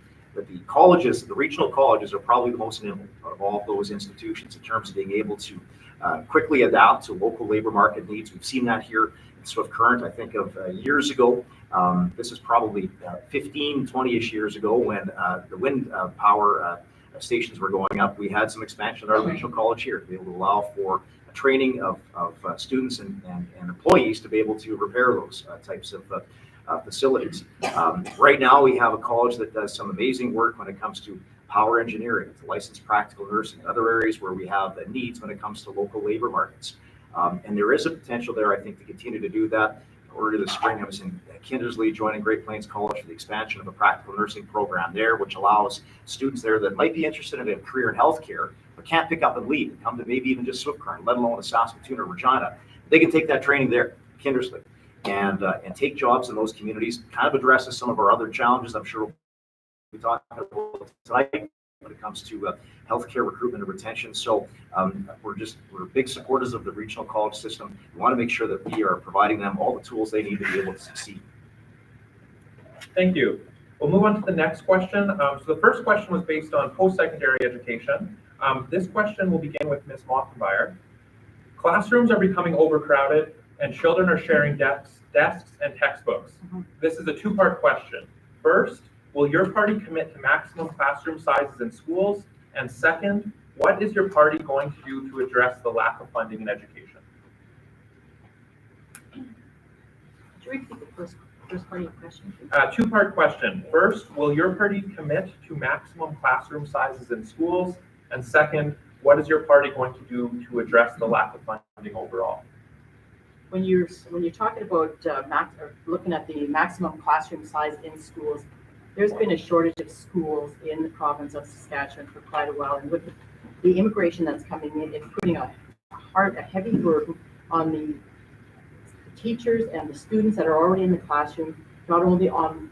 colleges, the regional colleges, are probably the most nimble of all of those institutions in terms of being able to quickly adapt to local labor market needs. We've seen that here in Swift Current. I think of years ago, this is probably 15, 20-ish years ago, when the wind power stations were going up. We had some expansion at our regional college here to be able to allow for training of students and employees to be able to repair those types of facilities. Right now, we have a college that does some amazing work when it comes to power engineering, licensed practical nursing, and other areas where we have needs when it comes to local labor markets. And there is a potential there, I think, to continue to do that. Earlier this spring, I was in Kindersley, joining Great Plains College for the expansion of a practical nursing program there, which allows students there that might be interested in a career in healthcare, but can't pick up and leave and come to maybe even just Swift Current, let alone a Saskatoon or Regina. They can take that training there, Kindersley, and take jobs in those communities. Kind of addresses some of our other challenges I'm sure we'll be talking about tonight when it comes to healthcare recruitment and retention. So we're big supporters of the regional college system. We want to make sure that we are providing them all the tools they need to be able to succeed. Thank you. We'll move on to the next question. So the first question was based on post-secondary education. This question will begin with Ms. Mockenbauer. Classrooms are becoming overcrowded and children are sharing desks and textbooks. This is a 2-part question. First, will your party commit to maximum classroom sizes in schools? And second, what is your party going to do to address the lack of funding in education? Could you repeat the first part of your question? 2-part question. First, will your party commit to maximum classroom sizes in schools? And second, what is your party going to do to address the lack of funding overall? When you're talking about looking at the maximum classroom size in schools, there's been a shortage of schools in the province of Saskatchewan for quite a while, and with the immigration that's coming in, it's putting a heavy burden on the teachers and the students that are already in the classroom, not only on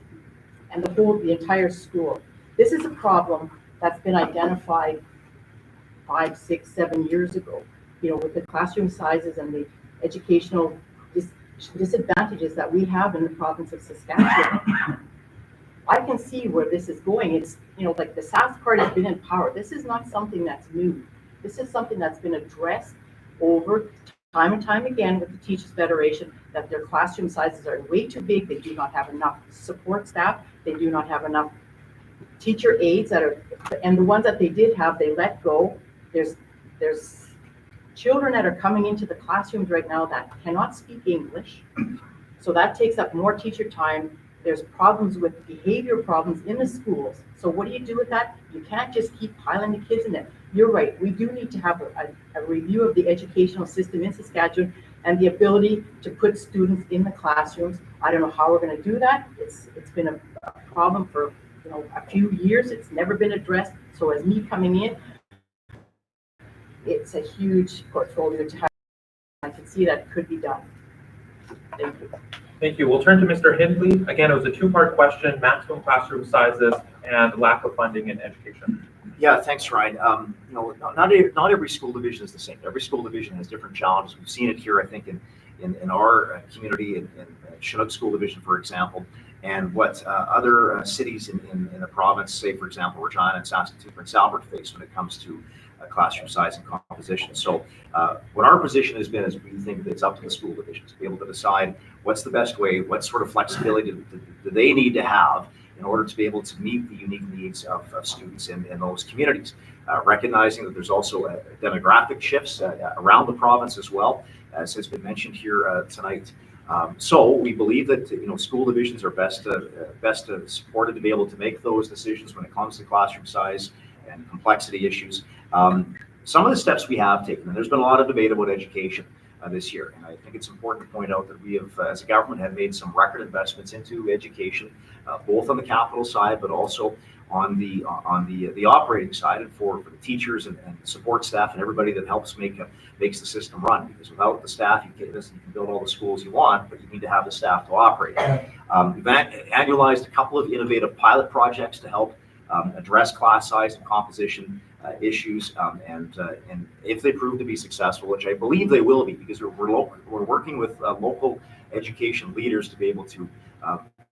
the entire school. This is a problem that's been identified 5, 6, 7 years ago. With the classroom sizes and the educational disadvantages that we have in the province of Saskatchewan. I can see where this is going. It's, like the Sask part has been in power. This is not something that's new. This is something that's been addressed over time and time again with the Teachers Federation, that their classroom sizes are way too big. They do not have enough support staff. They do not have enough teacher aides and the ones that they did have, they let go. There's children that are coming into the classrooms right now that cannot speak English. So that takes up more teacher time. There's problems with behavior problems in the schools. So what do you do with that? You can't just keep piling the kids in there. You're right. We do need to have a review of the educational system in Saskatchewan and the ability to put students in the classrooms. I don't know how we're going to do that. It's been a problem for a few years. It's never been addressed. So as me coming in, it's a huge portfolio to have. I can see that could be done. Thank you. Thank you. We'll turn to Mr. Hindley. Again, it was a two-part question, maximum classroom sizes and lack of funding in education. Yeah, thanks, Ryan. Not every school division is the same. Every school division has different challenges. We've seen it here, I think, in our community, in Chinook School Division, for example, and what other cities in the province, say, for example, Regina and Saskatoon, Prince Albert, face when it comes to classroom size and composition. So what our position has been is we think that it's up to the school divisions to be able to decide what's the best way, what sort of flexibility do they need to have in order to be able to meet the unique needs of students in those communities. Recognizing that there's also demographic shifts around the province as well, as has been mentioned here tonight. So we believe that school divisions are best supported to be able to make those decisions when it comes to classroom size and complexity issues. Some of the steps we have taken, and there's been a lot of debate about education this year, and I think it's important to point out that we have, as a government, have made some record investments into education, both on the capital side, but also on the operating side, and for the teachers and support staff and everybody that helps makes the system run. Because without the staff, you can build all the schools you want, but you need to have the staff to operate. We've annualized a couple of innovative pilot projects to help address class size and composition issues, and if they prove to be successful, which I believe they will be, because we're working with local education leaders to be able to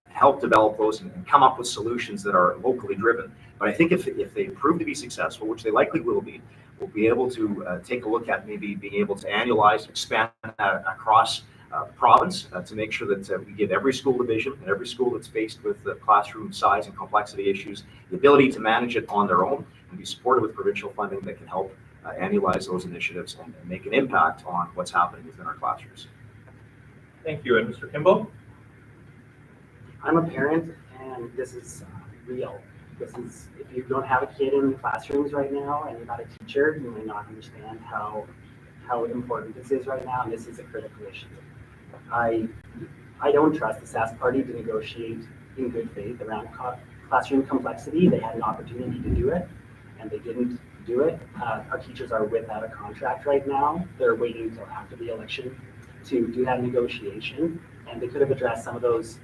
help develop those and come up with solutions that are locally driven. But I think if they prove to be successful, which they likely will be, we'll be able to take a look at maybe being able to annualize, expand that across the province to make sure that we give every school division and every school that's faced with the classroom size and complexity issues the ability to manage it on their own and be supported with provincial funding that can help annualize those initiatives and make an impact on what's happening within our classrooms. Thank you. And Mr. Kimball? I'm a parent, and this is real. This is, if you don't have a kid in the classrooms right now and you're not a teacher, you may not understand how important this is right now, and this is a critical issue. I don't trust the Sask Party to negotiate in good faith around classroom complexity. They had an opportunity to do it, and they didn't do it. Our teachers are without a contract right now. They're waiting until after the election to do that negotiation, and they could have addressed some of those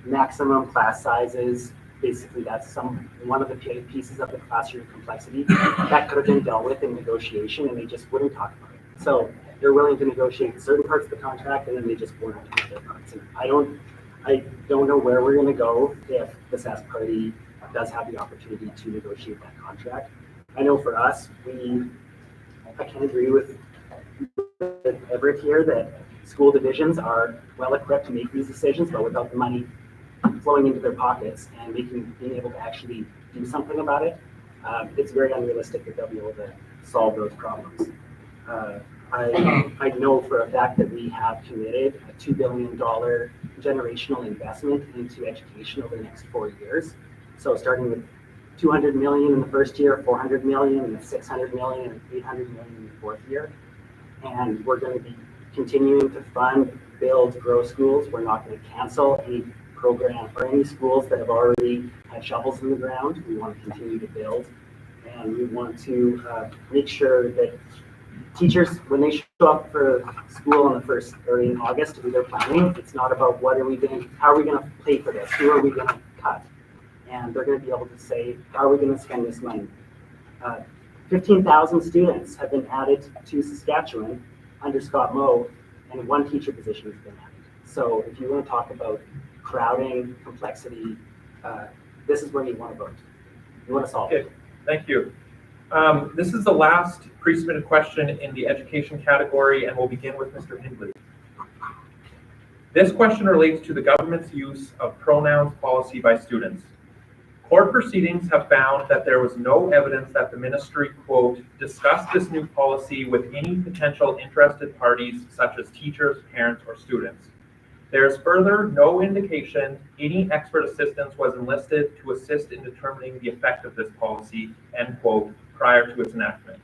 maximum class sizes. Basically, that's one of the pieces of the classroom complexity that could have been dealt with in negotiation, and they just wouldn't talk about it. So they're willing to negotiate certain parts of the contract, and then they just won't do other parts. And I don't know where we're going to go if the Sask Party does have the opportunity to negotiate that contract. I know for us, I can agree with Everett here that school divisions are well equipped to make these decisions, but without the money flowing into their pockets and being able to actually do something about it, it's very unrealistic that they'll be able to solve those problems. I know for a fact that we have committed a $2 billion generational investment into education over the next 4 years. So starting with $200 million in the first year, $400 million, and $600 million, and $800 million in the fourth year. And we're going to be continuing to fund, build, grow schools. We're not going to cancel any program or any schools that have already had shovels in the ground. We want to continue to build, and we want to make sure that teachers, when they show up for school in August to do their planning, it's not about how are we going to pay for this? Who are we going to cut? And they're going to be able to say, how are we going to spend this money? 15,000 students have been added to Saskatchewan under Scott Moe, and one teacher position has been added. So if you want to talk about crowding, complexity, this is where you want to vote. You want to solve it. Okay, thank you. This is the last pre-submitted question in the education category, and we'll begin with Mr. Hindley. This question relates to the government's use of pronouns policy by students. Court proceedings have found that there was no evidence that the ministry, quote, discussed this new policy with any potential interested parties such as teachers, parents, or students. There is further no indication any expert assistance was enlisted to assist in determining the effect of this policy, end quote, prior to its enactment.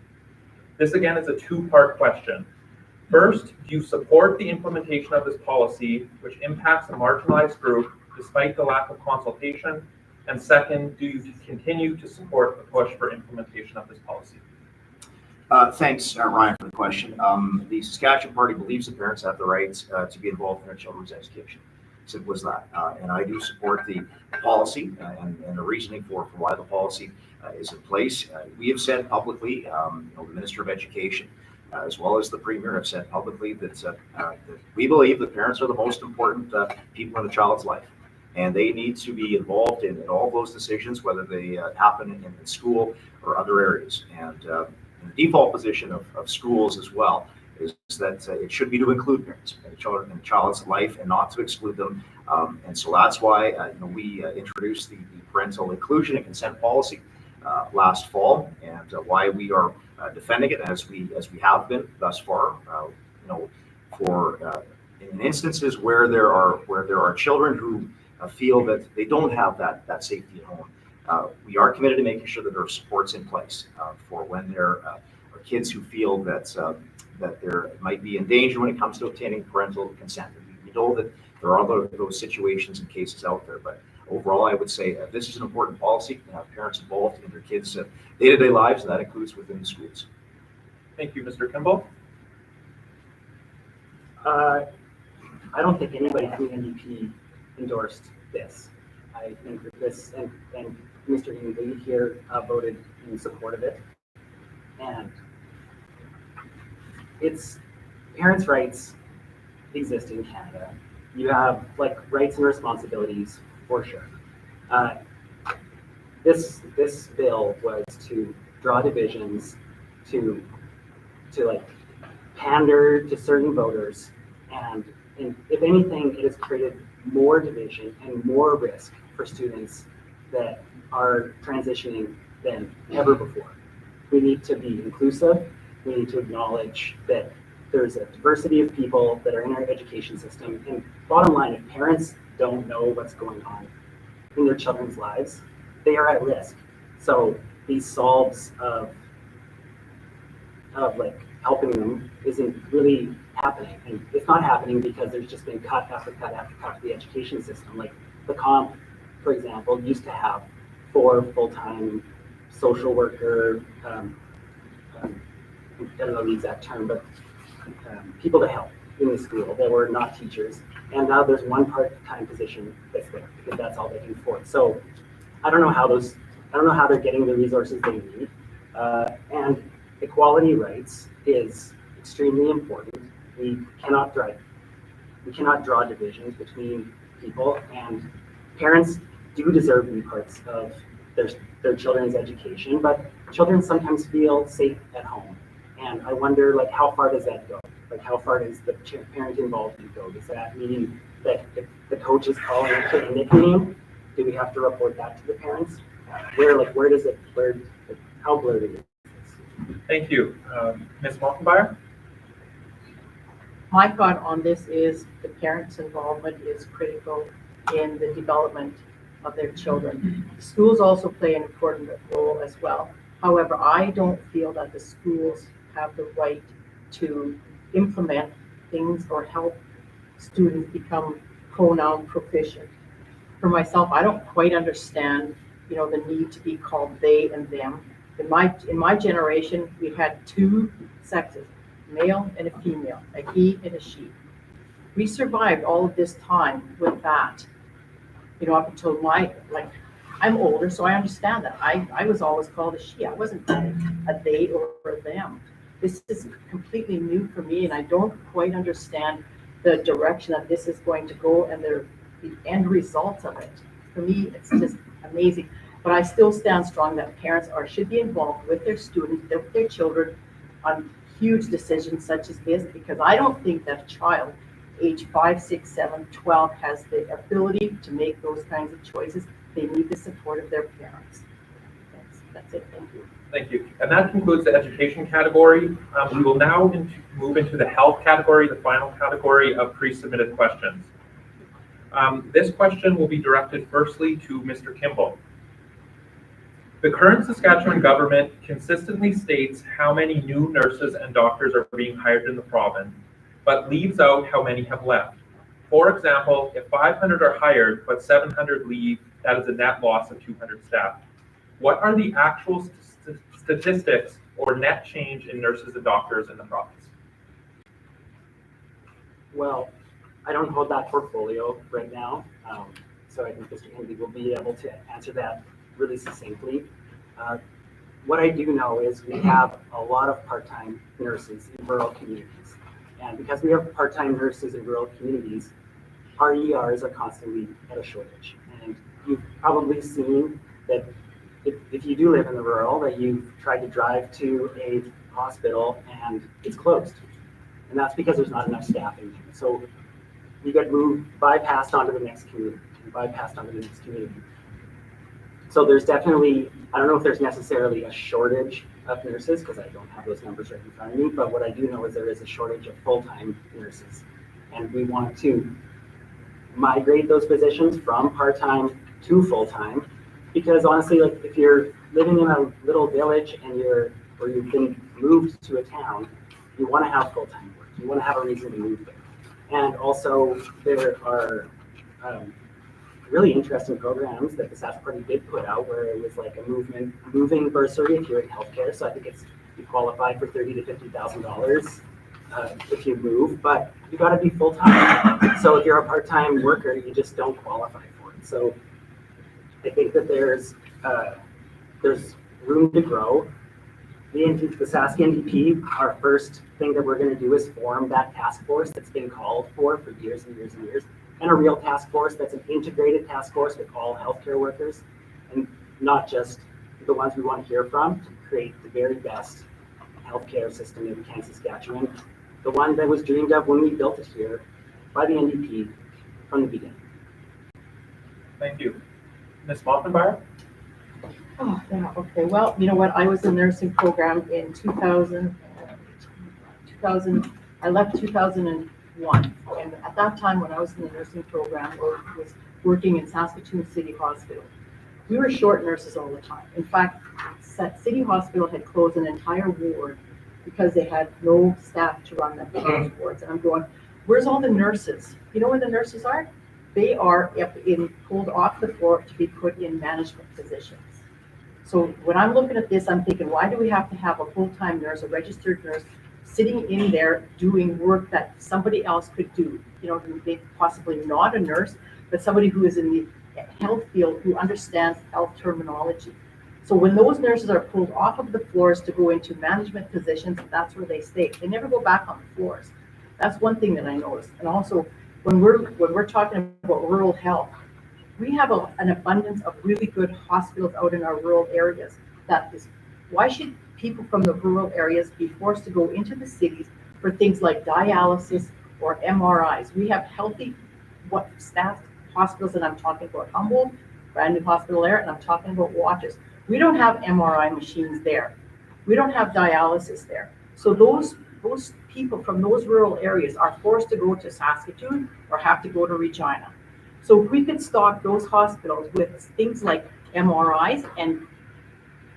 This again is a two-part question. First, do you support the implementation of this policy, which impacts a marginalized group despite the lack of consultation? And second, do you continue to support the push for implementation of this policy? Thanks, Ryan, for the question. The Saskatchewan Party believes that parents have the right to be involved in their children's education. Simple as that. And I do support the policy and the reasoning for why the policy is in place. We have said publicly, the Minister of Education, as well as the Premier, have said publicly that we believe that parents are the most important people in a child's life. And they need to be involved in all those decisions, whether they happen in school or other areas. And the default position of schools as well is that it should be to include parents in a child's life and not to exclude them. And so that's why we introduced the parental inclusion and consent policy last fall, and why we are defending it as we have been thus far. For in instances where there are children who feel that they don't have that safety at home, we are committed to making sure that there are supports in place for when there are kids who feel that there might be in danger when it comes to obtaining parental consent. We know that there are those situations and cases out there, but overall, I would say this is an important policy to have parents involved in their kids' day-to-day lives, and that includes within the schools. Thank you, Mr. Kimball. I don't think anybody from the NDP endorsed this. I think that this, and Mr. Hingley here voted in support of it. And it's parents' rights exist in Canada. You have rights and responsibilities for sure. This bill was to draw divisions, to pander to certain voters, and if anything, it has created more division and more risk for students that are transitioning than ever before. We need to be inclusive. We need to acknowledge that there's a diversity of people that are in our education system. And bottom line, if parents don't know what's going on in their children's lives, they are at risk. So these solves of helping them isn't really happening. And it's not happening because there's just been cut after cut after cut to the education system. Like the comp, for example, used to have 4 full-time social worker, I don't know the exact term, but people to help in the school that were not teachers. And now there's 1 part-time position that's there because that's all they can afford. So I don't know how they're getting the resources they need. And equality rights is extremely important. We cannot draw divisions between people, and parents do deserve to be parts of their children's education, but children sometimes feel safe at home. And I wonder, how far does that go? How far does the parent involvement go? Does that mean that if the coach is calling a kid a nickname, do we have to report that to the parents? Where does it, how blurred is it? Thank you. Ms. Maltenbauer? My thought on this is the parents' involvement is critical in the development of their children. Schools also play an important role as well. However, I don't feel that the schools have the right to implement things or help students become pronoun proficient. For myself, I don't quite understand, the need to be called they and them. In my generation, we had 2 sexes, male and a female, a he and a she. We survived all of this time with that, up until I'm older, so I understand that. I was always called a she. I wasn't a they or a them. This is completely new for me, and I don't quite understand the direction that this is going to go and the end results of it. For me, it's just amazing. But I still stand strong that parents should be involved with their students, with their children on huge decisions such as this, because I don't think that a child age 5, 6, 7, 12 has the ability to make those kinds of choices. They need the support of their parents. That's it. Thank you. Thank you. And that concludes the education category. We will now move into the health category, the final category of pre-submitted questions. This question will be directed firstly to Mr. Kimball. The current Saskatchewan government consistently states how many new nurses and doctors are being hired in the province, but leaves out how many have left. For example, if 500 are hired, but 700 leave, that is a net loss of 200 staff. What are the actual statistics or net change in nurses and doctors in the province? Well, I don't hold that portfolio right now, so I think Mr. Hindy will be able to answer that really succinctly. What I do know is we have a lot of part-time nurses in rural communities. And because we have part-time nurses in rural communities, our ERs are constantly at a shortage. And you've probably seen that if you do live in the rural, that you've tried to drive to a hospital and it's closed. And that's because there's not enough staffing there. So you get bypassed onto the next community, So there's definitely, I don't know if there's necessarily a shortage of nurses, because I don't have those numbers right in front of me, but what I do know is there is a shortage of full-time nurses. And we want to migrate those positions from part-time to full-time, because honestly, like if you're living in a little village and you've been moved to a town, you want to have full-time work. You want to have a reason to move there. And also there are really interesting programs that the Sask Party did put out, where it was like a moving bursary if you're in healthcare. So I think you qualify for $30,000 to $50,000 if you move, but you got to be full time. So if you're a part-time worker, you just don't qualify for it. So I think that there's room to grow. The Sask NDP, our first thing that we're going to do is form that task force that's been called for years and years and years. And a real task force that's an integrated task force with all healthcare workers, and not just the ones we want to hear from, to create the very best healthcare system in Kansas, Saskatchewan, the one that was dreamed of when we built it here by the NDP from the beginning. Thank you. Ms. Moppenbauer? Oh, yeah, okay. Well, you know what? I was in the nursing program in 2000. I left 2001. And at that time, when I was in the nursing program, I was working in Saskatoon City Hospital. We were short nurses all the time. In fact, City Hospital had closed an entire ward because they had no staff to run those wards. And I'm going, where's all the nurses? You know where the nurses are? They are pulled off the floor to be put in management positions. So when I'm looking at this, I'm thinking, why do we have to have a full-time nurse, a registered nurse, sitting in there doing work that somebody else could do? You know, possibly not a nurse, but somebody who is in the health field, who understands health terminology. So when those nurses are pulled off of the floors to go into management positions, that's where they stay. They never go back on the floors. That's one thing that I noticed. And also, when we're talking about rural health, we have an abundance of really good hospitals out in our rural areas. Why should people from the rural areas be forced to go into the cities for things like dialysis or MRIs? We have healthy, staffed hospitals, and I'm talking about Humboldt, brand new hospital there, and I'm talking about Watches. We don't have MRI machines there. We don't have dialysis there. So those people from those rural areas are forced to go to Saskatoon or have to go to Regina. So if we could stock those hospitals with things like MRIs and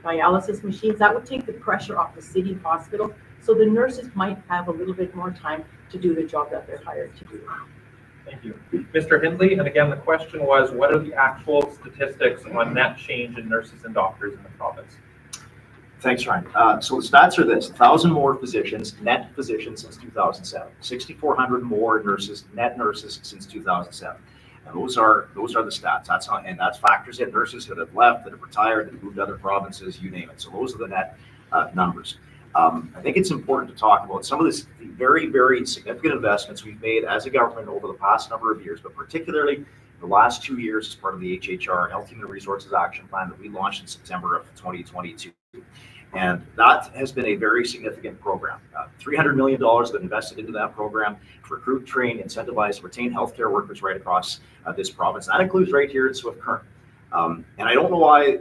dialysis machines, that would take the pressure off the city hospital, so the nurses might have a little bit more time to do the job that they're hired to do. Thank you. Mr. Hindley, and again, the question was, what are the actual statistics on net change in nurses and doctors in the province? Thanks, Ryan. So the stats are this: 1,000 more physicians, net physicians since 2007, 6,400 more nurses, net nurses since 2007. And those are the stats. That's factors in nurses that have left, that have retired, that have moved to other provinces, you name it. So those are the net numbers. I think it's important to talk about some of the very, very significant investments we've made as a government over the past number of years, but particularly the last 2 years as part of the HHR, Health Human Resources Action Plan, that we launched in September of 2022. And that has been a very significant program. $300 million that invested into that program to recruit, train, incentivize, retain healthcare workers right across this province. That includes right here in Swift Current. And I don't know why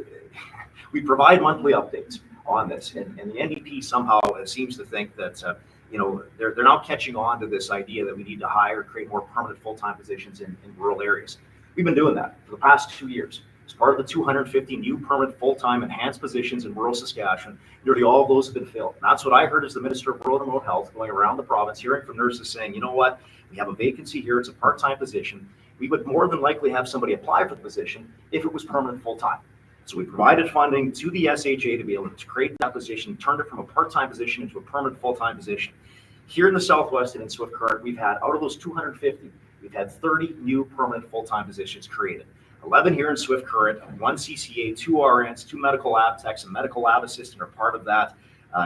we provide monthly updates on this. And the NDP somehow seems to think that they're now catching on to this idea that we need to hire, create more permanent full-time positions in rural areas. We've been doing that for the past 2 years. As part of the 250 new permanent full-time enhanced positions in rural Saskatchewan, nearly all of those have been filled. And that's what I heard as the Minister of Rural and Remote Health going around the province, hearing from nurses saying, you know what, we have a vacancy here, it's a part-time position. We would more than likely have somebody apply for the position if it was permanent full-time. So we provided funding to the SHA to be able to create that position, turned it from a part-time position into a permanent full-time position. Here in the Southwest and in Swift Current, we've had, out of those 250, we've had 30 new permanent full-time positions created. 11 here in Swift Current, 1 CCA, 2 RNs, 2 medical lab techs, and medical lab assistant are part of that.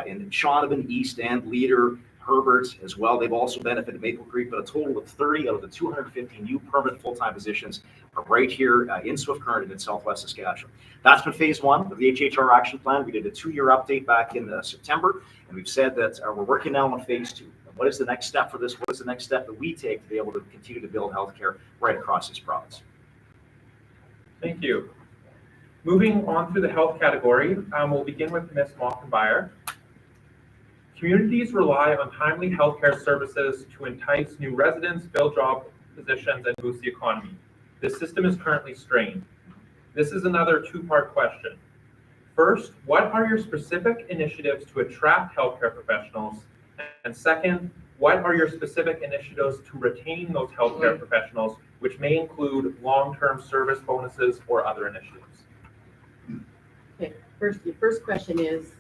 In Shaunavon, East End, Leader, Herbert as well. They've also benefited Maple Creek, but a total of 30 out of the 250 new permanent full-time positions are right here in Swift Current and in Southwest Saskatchewan. That's been phase one of the HHR action plan. We did a 2-year update back in September, and we've said that we're working now on phase 2. What is the next step for this? What is the next step that we take to be able to continue to build healthcare right across this province? Thank you. Moving on through the health category, we'll begin with Ms. Mockenbauer. Communities rely on timely healthcare services to entice new residents, fill job positions, and boost the economy. This system is currently strained. This is another 2-part question. First, what are your specific initiatives to attract healthcare professionals? And second, what are your specific initiatives to retain those healthcare professionals, which may include long-term service bonuses or other initiatives? Okay, your first question is,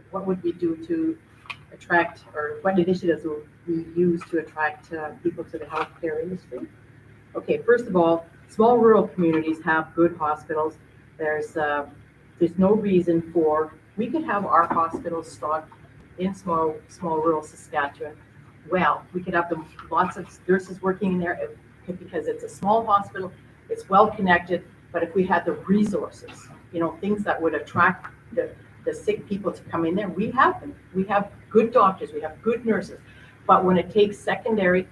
what would we do to attract, or what initiatives will we use to attract people to the healthcare industry? Okay, first of all, small rural communities have good hospitals. There's no reason we could have our hospitals stocked in small rural Saskatchewan. Well, we could have lots of nurses working in there because it's a small hospital, it's well connected, but if we had the resources, things that would attract the sick people to come in there, we have them. We have good doctors, we have good nurses, but when it takes secondary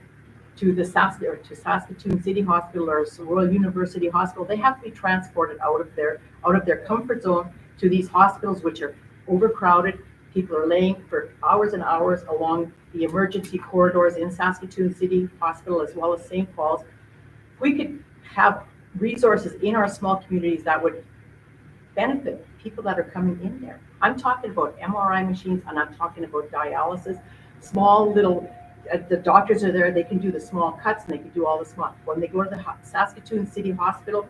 to the Saskatoon City Hospital or Royal University Hospital, they have to be transported out of their comfort zone to these hospitals, which are overcrowded. People are laying for hours and hours along the emergency corridors in Saskatoon City Hospital as well as St. Paul's. We could have resources in our small communities that would benefit people that are coming in there. I'm talking about MRI machines, and I'm talking about dialysis. Small little, the doctors are there, they can do the small cuts and they can do all the small. When they go to the Saskatoon City Hospital,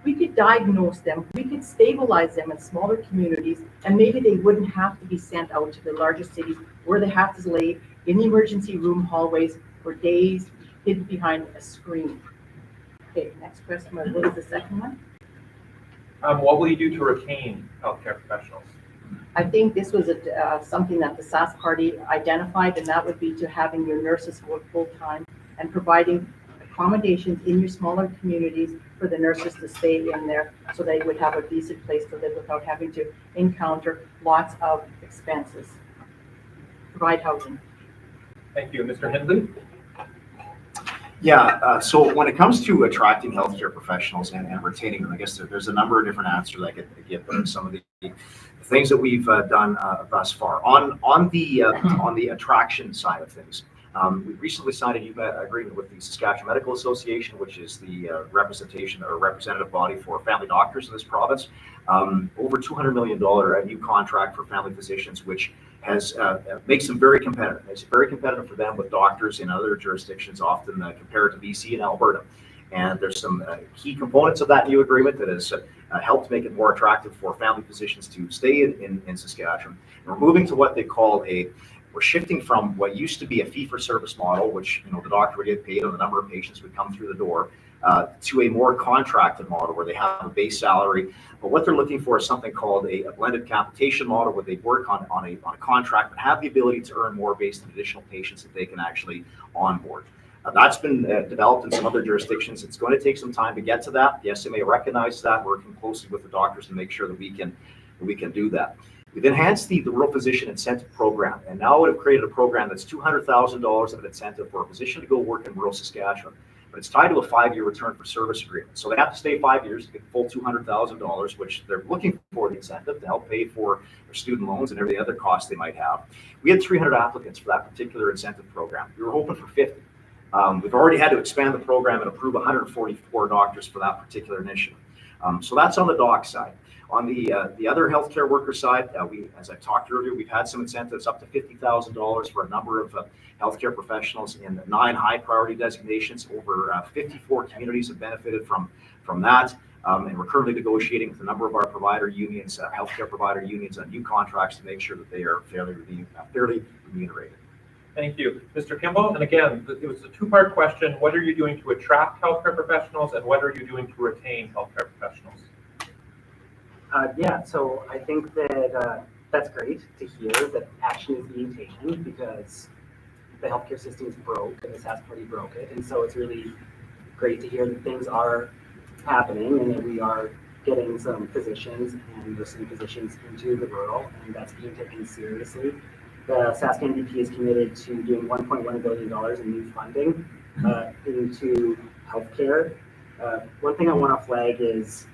we could diagnose them, we could stabilize them in smaller communities, and maybe they wouldn't have to be sent out to the larger cities where they have to lay in the emergency room hallways for days, hidden behind a screen. Okay, next question, what is the second one? What will you do to retain healthcare professionals? I think this was something that the Sask Party identified, and that would be to having your nurses work full-time and providing accommodations in your smaller communities for the nurses to stay in there so they would have a decent place to live without having to encounter lots of expenses. Provide housing. Thank you. Mr. Hindley? Yeah, so when it comes to attracting healthcare professionals and retaining them, I guess there's a number of different answers I could give, but some of the things that we've done thus far. On the attraction side of things, we recently signed a new agreement with the Saskatchewan Medical Association, which is the representation or representative body for family doctors in this province. Over $200 million new contract for family physicians, which has makes them very competitive. Makes it very competitive for them with doctors in other jurisdictions, often compared to BC and Alberta. And there's some key components of that new agreement that has helped make it more attractive for family physicians to stay in Saskatchewan. And we're moving to what they call we're shifting from what used to be a fee-for-service model, which the doctor would get paid on the number of patients would come through the door, to a more contracted model where they have a base salary. But what they're looking for is something called a blended capitation model, where they work on a contract but have the ability to earn more based on additional patients that they can actually onboard. That's been developed in some other jurisdictions. It's going to take some time to get to that. The SMA recognizes that, working closely with the doctors to make sure that we can do that. We've enhanced the Rural Physician Incentive Program, and now we've created a program that's $200,000 of an incentive for a physician to go work in rural Saskatchewan. But it's tied to a 5-year return for service agreement. So they have to stay 5 years to get the full $200,000, which they're looking for the incentive to help pay for their student loans and every other cost they might have. We had 300 applicants for that particular incentive program. We were hoping for 50. We've already had to expand the program and approve 144 doctors for that particular initiative. So that's on the doc side. On the other healthcare worker side, as I talked earlier, we've had some incentives up to $50,000 for a number of healthcare professionals in 9 high priority designations. Over 54 communities have benefited from that. And we're currently negotiating with a number of our provider unions, healthcare provider unions, on new contracts to make sure that they are fairly remunerated. Thank you. Mr. Kimball, and again, it was a two-part question. What are you doing to attract healthcare professionals, and what are you doing to retain healthcare professionals? Yeah, so I think that that's great to hear that action is being taken, because the healthcare system is broke and this has pretty broke it. And so it's really great to hear that things are happening and that we are getting some physicians and nursing positions into the rural, and that's being taken seriously. The Saskatchewan NDP is committed to doing $1.1 billion in new funding into healthcare. One thing I want to flag is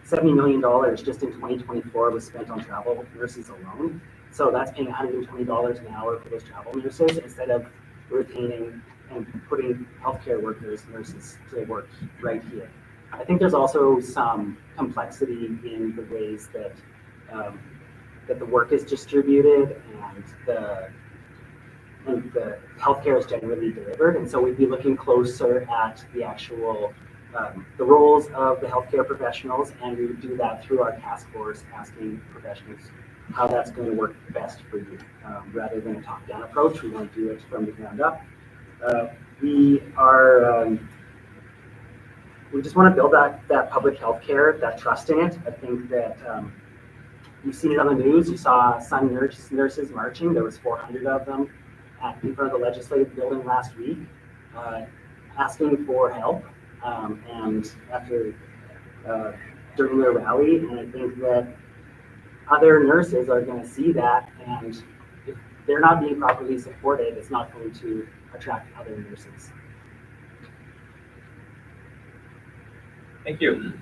$70 million just in 2024 was spent on travel nurses alone. So that's paying $120 an hour for those travel nurses instead of retaining and putting healthcare workers, nurses to work right here. I think there's also some complexity in the ways that that the work is distributed and the healthcare is generally delivered. And so we'd be looking closer at the actual the roles of the healthcare professionals, and we would do that through our task force, asking professionals how that's going to work best for you. Rather than a top-down approach, we want to do it from the ground up. We just want to build that public health care, that trust in it. I think that you've seen it on the news. You saw some nurses marching. There was 400 of them in front of the legislative building last week, asking for help. And after during their rally, and I think that other nurses are going to see that, and if they're not being properly supported, it's not going to attract other nurses. Thank you.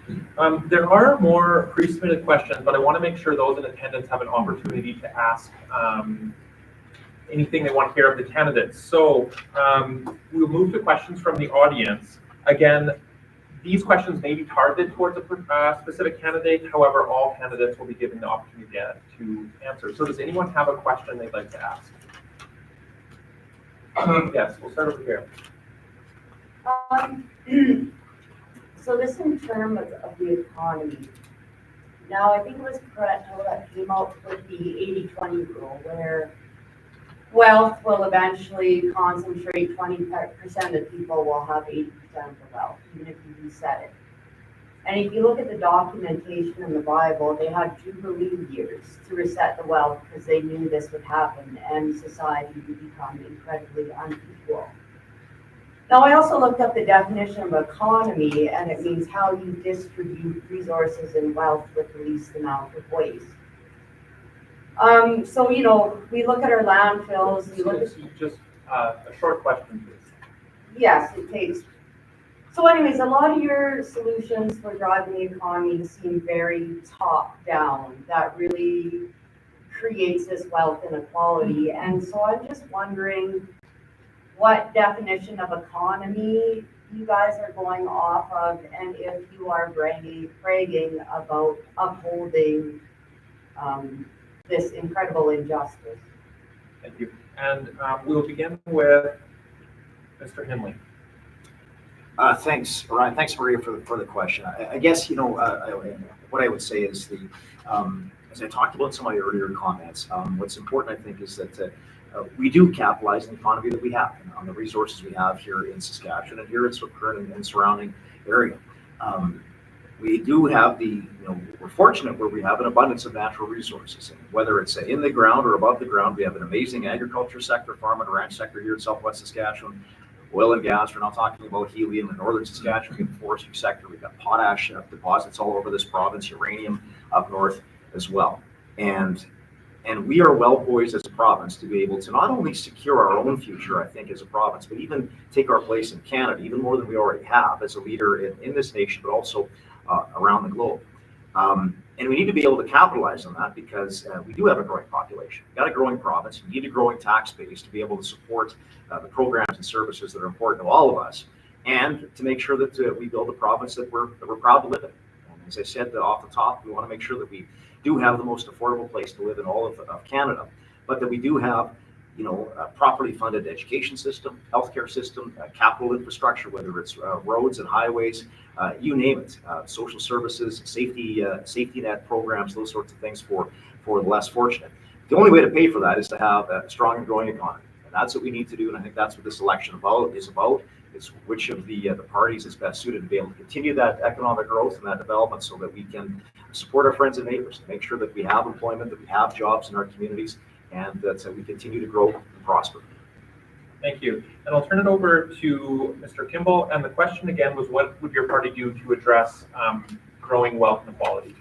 There are more pre-submitted questions, but I want to make sure those in attendance have an opportunity to ask anything they want to hear of the candidates. So we'll move to questions from the audience. Again, these questions may be targeted towards a specific candidate. However, all candidates will be given the opportunity to answer. So does anyone have a question they'd like to ask? Yes, we'll start over here. So this in terms of the economy. Now, I think it was Provincial that came out with the 80-20 rule, where wealth will eventually concentrate, 20% of people will have 80% of the wealth, even if you reset it. And if you look at the documentation in the Bible, they had Jubilee years to reset the wealth because they knew this would happen and society would become incredibly unequal. Now, I also looked up the definition of economy, and it means how you distribute resources and wealth with the least amount of waste. So, you know, we look at our landfills, we look at... Just a short question, please. Yes, it takes. So anyways, a lot of your solutions for driving the economy seem very top-down. That really creates this wealth inequality. And so I'm just wondering what definition of economy you guys are going off of, and if you are bragging about upholding this incredible injustice. Thank you. And we'll begin with Mr. Henley. Thanks, Ryan. Thanks, Maria, for the question. I guess, you know, what I would say is as I talked about in some of my earlier comments, what's important, I think, is that we do capitalize on the economy that we have, on the resources we have here in Saskatchewan and here in Swift-Current and surrounding area. We do have we're fortunate where we have an abundance of natural resources, and whether it's in the ground or above the ground. We have an amazing agriculture sector, farm and ranch sector here in Southwest Saskatchewan. Oil and gas, we're not talking about helium in northern Saskatchewan. We have a forestry sector. We've got potash deposits all over this province, uranium up north as well. And we are well poised as a province to be able to not only secure our own future, I think, as a province, but even take our place in Canada, even more than we already have as a leader in this nation, but also around the globe. And we need to be able to capitalize on that because we do have a growing population. We've got a growing province. We need a growing tax base to be able to support the programs and services that are important to all of us, and to make sure that we build a province that we're proud to live in. And as I said off the top, we want to make sure that we do have the most affordable place to live in all of Canada, but that we do have, you know, a properly funded education system, healthcare system, capital infrastructure, whether it's roads and highways, you name it, social services, safety net programs, those sorts of things for the less fortunate. The only way to pay for that is to have a strong and growing economy. And that's what we need to do. And I think that's what this election is about. It's which of the parties is best suited to be able to continue that economic growth and that development so that we can support our friends and neighbors, make sure that we have employment, that we have jobs in our communities, and that we continue to grow and prosper. Thank you. And I'll turn it over to Mr. Kimball. And the question again was, what would your party do to address growing wealth inequality?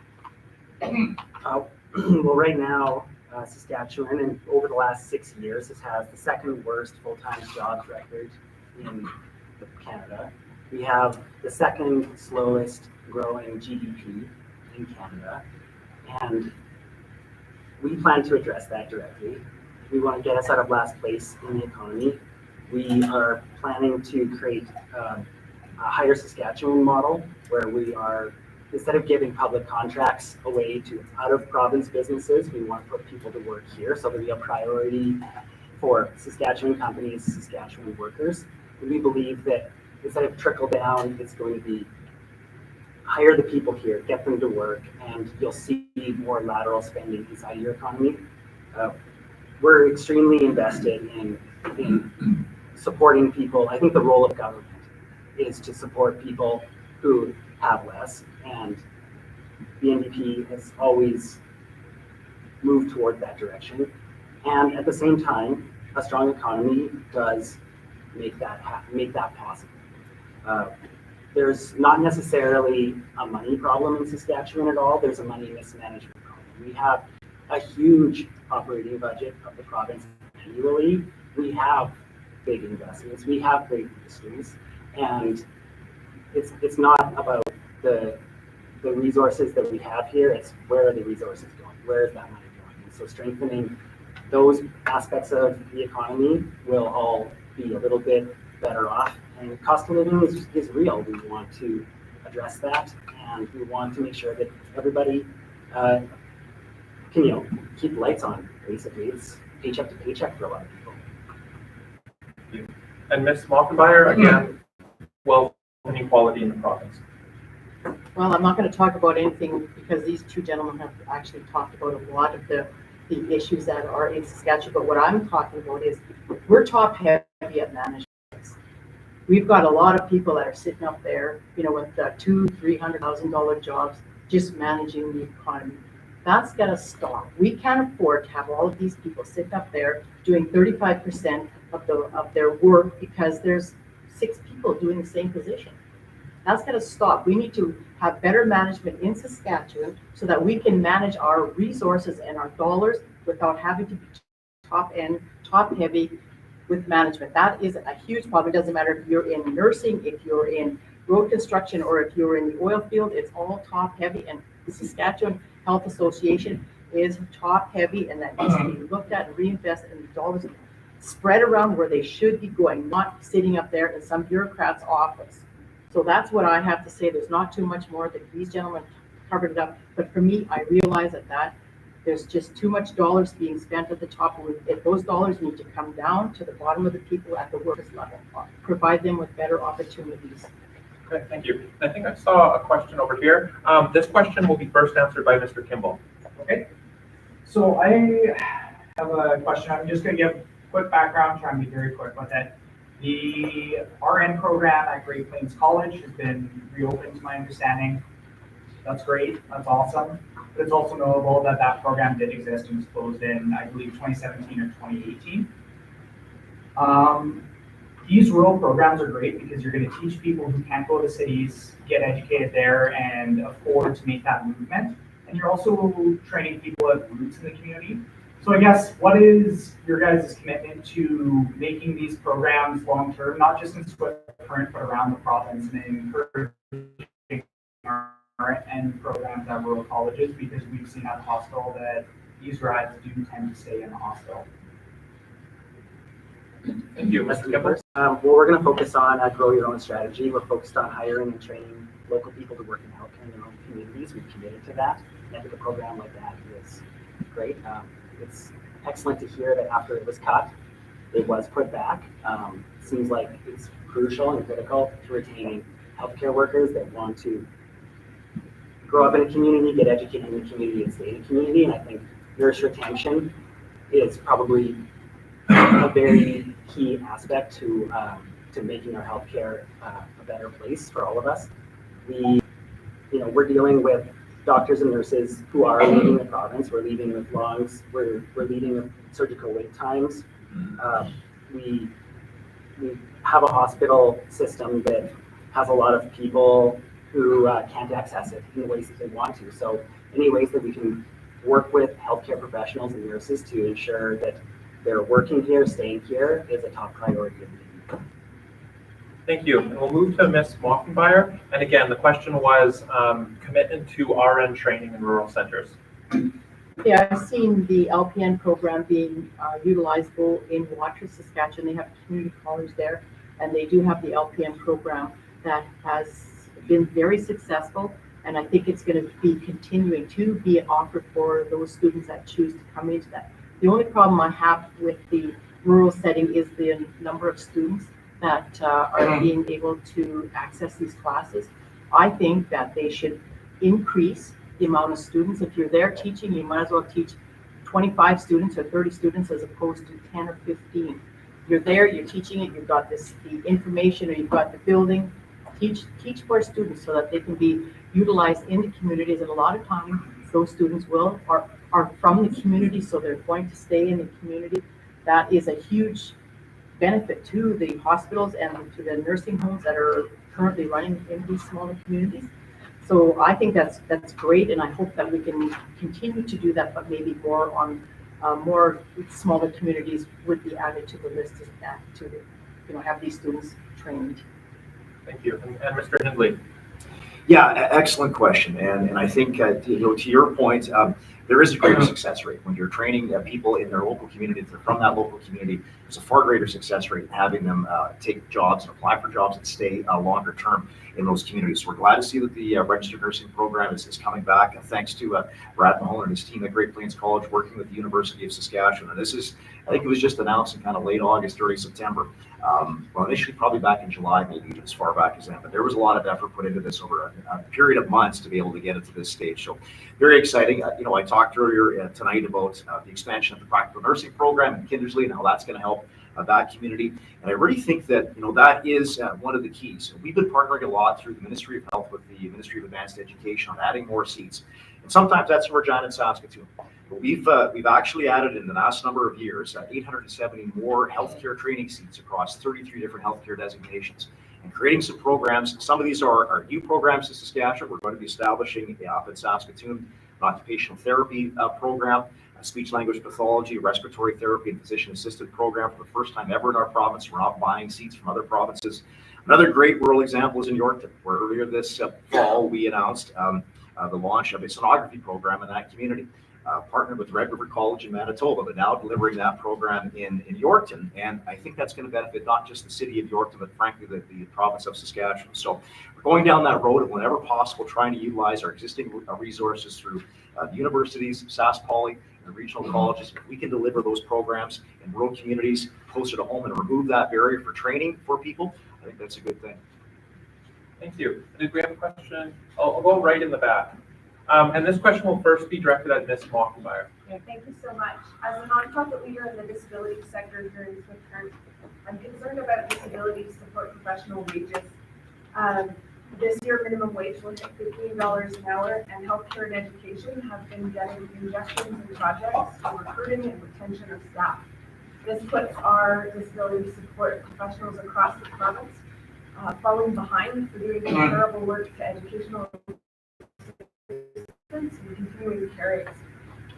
Well, right now, Saskatchewan, and over the last 6 years, has the second worst full-time jobs record in Canada. We have the second slowest growing GDP in Canada, and we plan to address that directly. We want to get us out of last place in the economy. We are planning to create a Higher Saskatchewan model where we are, instead of giving public contracts away to out-of-province businesses, we want to put people to work here so that we have priority for Saskatchewan companies, Saskatchewan workers. And we believe that instead of trickle down, it's going to be hire the people here, get them to work, and you'll see more lateral spending inside your economy. We're extremely invested in supporting people. I think the role of government is to support people who have less, and the NDP has always moved toward that direction. And at the same time, a strong economy does make that possible. There's not necessarily a money problem in Saskatchewan at all. There's a money mismanagement problem. We have a huge operating budget of the province annually. We have big investments. We have great industries, and it's not about the resources that we have here. It's where are the resources going? Where is that money going? And so strengthening those aspects of the economy will all be a little bit better off. And cost of living is real. We want to address that, and we want to make sure that everybody can, keep lights on. Basically, it's paycheck to paycheck for a lot of people. And Ms. Malkenbeier, again, wealth inequality in the province. Well, I'm not going to talk about anything because these two gentlemen have actually talked about a lot of the issues that are in Saskatchewan. But what I'm talking about is we're top heavy at management. We've got a lot of people that are sitting up there, with $200,000-$300,000 jobs, just managing the economy. That's got to stop. We can't afford to have all of these people sitting up there doing 35% of their work because there's 6 people doing the same position. That's got to stop. We need to have better management in Saskatchewan so that we can manage our resources and our dollars without having to be top heavy with management. That is a huge problem. It doesn't matter if you're in nursing, if you're in road construction, or if you're in the oil field, it's all top heavy. And the Saskatchewan Health Association is top heavy, and that needs to be looked at and reinvested in the dollars spread around where they should be going, not sitting up there in some bureaucrat's office. So that's what I have to say. There's not too much more that these gentlemen covered it up. But for me, I realize that there's just too much dollars being spent at the top. If those dollars need to come down to the bottom of the people at the workers level, provide them with better opportunities. Okay, thank you. I think I saw a question over here. This question will be first answered by Mr. Kimball. Okay. So I have a question. I'm just going to give quick background, trying to be very quick with it. The RN program at Great Plains College has been reopened, to my understanding. That's great. That's awesome. But it's also notable that that program did exist and was closed in, I believe, 2017 or 2018. These rural programs are great because you're going to teach people who can't go to cities, get educated there, and afford to make that movement. And you're also training people who have roots in the community. So I guess, what is your guys' commitment to making these programs long-term, not just in Swift Current, but around the province, and encouraging and programs at rural colleges, because we've seen at the hospital that these grads do tend to stay in the hospital. Thank you, Mr. Kimball. Well, we're going to focus on a grow your own strategy. We're focused on hiring and training local people to work in healthcare in their own communities. We've committed to that. I think a program like that is great. It's excellent to hear that after it was cut, it was put back. Seems like it's crucial and critical to retaining healthcare workers that want to grow up in a community, get educated in the community, and stay in the community. And I think nurse retention is probably a very key aspect to making our healthcare a better place for all of us. We're dealing with doctors and nurses who are leaving the province. We're leaving with longs. We're leaving with surgical wait times. We have a hospital system that has a lot of people who can't access it in the ways that they want to. So any ways that we can work with healthcare professionals and nurses to ensure that they're working here, staying here, is a top priority of the team. Thank you. And we'll move to Ms. Mockenbauer. And again, the question was commitment to RN training in rural centers. Yeah, I've seen the LPN program being utilized both in Waterford, Saskatchewan. They have a community college there, and they do have the LPN program that has been very successful. And I think it's going to be continuing to be offered for those students that choose to come into that. The only problem I have with the rural setting is the number of students that are being able to access these classes. I think that they should increase the amount of students. If you're there teaching, you might as well teach 25 students or 30 students as opposed to 10 or 15. You're there, you're teaching it, you've got the information, or you've got the building. Teach for students so that they can be utilized in the communities. And a lot of times those students are from the community, so they're going to stay in the community. That is a huge benefit to the hospitals and to the nursing homes that are currently running in these smaller communities. So I think that's great, and I hope that we can continue to do that, but maybe more on more smaller communities would be added to the list to have these students trained. Thank you. And Mr. Hindley. Yeah, excellent question. And I think, to your point, there is a greater success rate when you're training people in their local community. If they're from that local community, there's a far greater success rate in having them take jobs and apply for jobs and stay longer term in those communities. So we're glad to see that the registered nursing program is coming back. And thanks to Brad Mahone and his team at Great Plains College working with the University of Saskatchewan. And this is, I think it was just announced in kind of late August, early September. Well, initially probably back in July, maybe even as far back as then, but there was a lot of effort put into this over a period of months to be able to get it to this stage. So very exciting. I talked earlier tonight about the expansion of the practical nursing program in Kindersley and how that's going to help that community. And I really think that, that is one of the keys. We've been partnering a lot through the Ministry of Health with the Ministry of Advanced Education on adding more seats. And sometimes that's in Regina and Saskatoon. But we've actually added in the last number of years 870 more healthcare training seats across 33 different healthcare designations, and creating some programs. Some of these are new programs in Saskatchewan. We're going to be establishing up in Saskatoon an occupational therapy program, a speech language pathology, respiratory therapy, and physician assisted program for the first time ever in our province. We're not buying seats from other provinces. Another great rural example is in Yorkton, where earlier this fall we announced the launch of a sonography program in that community. Partnered with Red River College in Manitoba, but now delivering that program in Yorkton. And I think that's going to benefit not just the city of Yorkton, but frankly, the province of Saskatchewan. So we're going down that road of whenever possible, trying to utilize our existing resources through the universities, Sask Poly, and the regional colleges. If we can deliver those programs in rural communities closer to home and remove that barrier for training for people, I think that's a good thing. Thank you. Did we have a question? I'll go right in the back. And this question will first be directed at Ms. Mockenbauer. Okay, thank you so much. As a nonprofit leader in the disability sector here in Swift, I'm concerned about disability support professional wages. This year, minimum wage will hit $15 an hour, and healthcare and education have been getting injections and projects for recruiting and retention of staff. This puts our disability support professionals across the province falling behind for doing comparable work to educational and continuing care aides.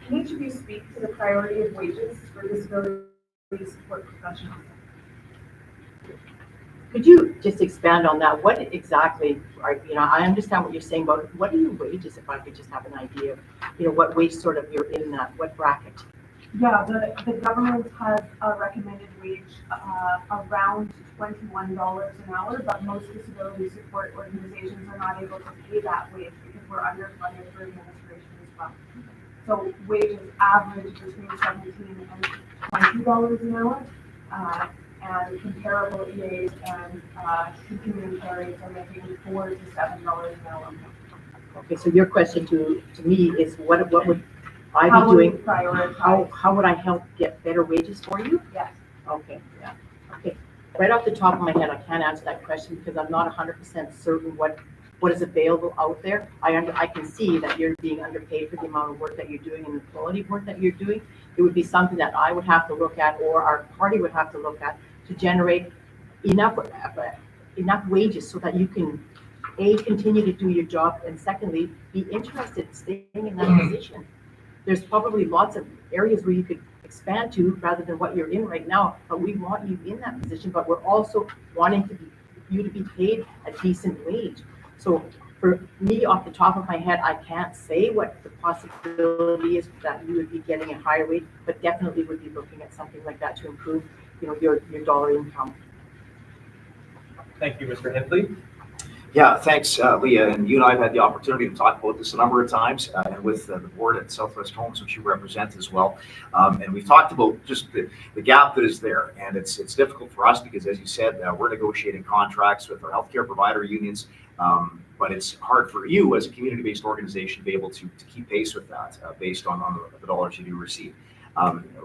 Can each of you speak to the priority of wages for disability support professionals? Could you just expand on that? What exactly are, I understand what you're saying, but what are your wages, if I could just have an idea of, what wage sort of you're in that, what bracket? Yeah, the government has a recommended wage around $21 an hour, but most disability support organizations are not able to pay that wage because we're underfunded for administration as well. So wages average between $17 and $20 an hour, and comparable EAs and continuing carries are making $4 to $7 an hour. Okay, so your question to me is what would I How be would we doing? prioritize? How would I help get better wages for you? Yes. Okay, yeah, okay. Right off the top of my head, I can't answer that question because I'm not 100% certain what is available out there. I can see that you're being underpaid for the amount of work that you're doing and the quality of work that you're doing. It would be something that I would have to look at, or our party would have to look at, to generate enough wages so that you can, A, continue to do your job, and secondly, be interested in staying in that position. There's probably lots of areas where you could expand to rather than what you're in right now, but we want you in that position, but we're also wanting you to be paid a decent wage. So for me, off the top of my head, I can't say what the possibility is that you would be getting a higher wage, but definitely would be looking at something like that to improve, your dollar income. Thank you, Mr. Hindley. Yeah, thanks, Leah. And you and I have had the opportunity to talk about this a number of times, and with the board at Southwest Homes, which you represent as well. And we've talked about just the gap that is there. And it's difficult for us because, as you said, we're negotiating contracts with our healthcare provider unions. But it's hard for you as a community-based organization to be able to keep pace with that based on the dollars you do receive.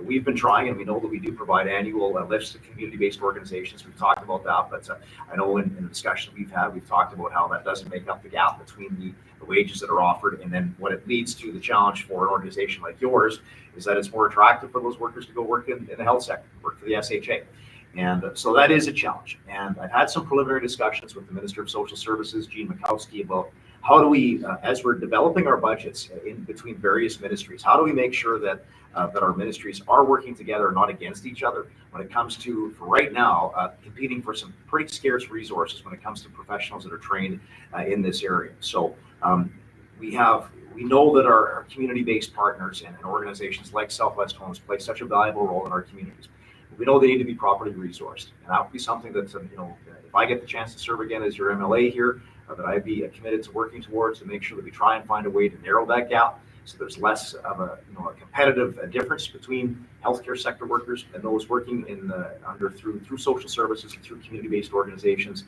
We've been trying, and we know that we do provide annual lifts to community-based organizations. We've talked about that, but I know in the discussion we've had, we've talked about how that doesn't make up the gap between the wages that are offered, and then what it leads to. The challenge for an organization like yours is that it's more attractive for those workers to go work in the health sector, work for the SHA. And so that is a challenge. And I've had some preliminary discussions with the Minister of Social Services, Jean Mikowski, about how do we, as we're developing our budgets in between various ministries, how do we make sure that our ministries are working together and not against each other when it comes to, for right now, competing for some pretty scarce resources when it comes to professionals that are trained in this area. So we know that our community-based partners and organizations like Southwest Homes play such a valuable role in our communities. We know they need to be properly resourced, and that would be something that, if I get the chance to serve again as your MLA here, that I'd be committed to working towards to make sure that we try and find a way to narrow that gap so there's less of a competitive difference between healthcare sector workers and those working through social services and through community-based organizations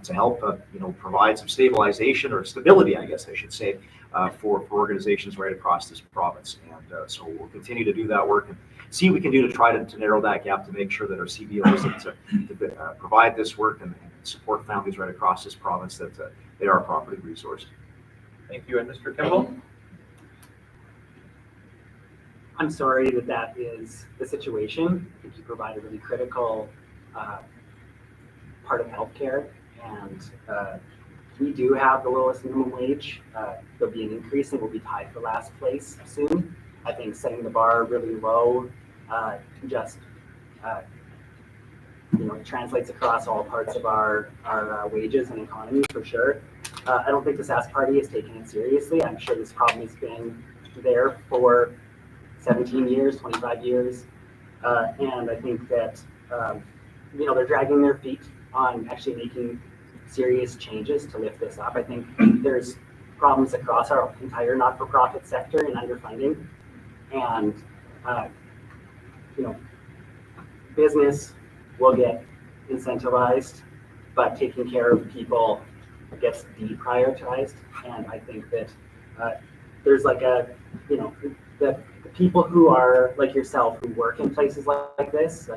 to help provide some stabilization or stability, I guess I should say, for organizations right across this province. And so we'll continue to do that work and see what we can do to try to narrow that gap to make sure that our CBOs that provide this work and support families right across this province, that they are properly resourced. Thank you. And Mr. Kimball? I'm sorry that is the situation. I think you provide a really critical part of healthcare, and we do have the lowest minimum wage. There'll be an increase, and we'll be tied for last place soon. I think setting the bar really low it translates across all parts of our wages and economy for sure. I don't think the SAS party is taking it seriously. I'm sure this problem has been there for 17 years, 25 years. And I think that, they're dragging their feet on actually making serious changes to lift this up. I think there's problems across our entire not-for-profit sector in underfunding. And, business will get incentivized, but taking care of people gets deprioritized. And I think that there's the people who are like yourself, who work in places like this,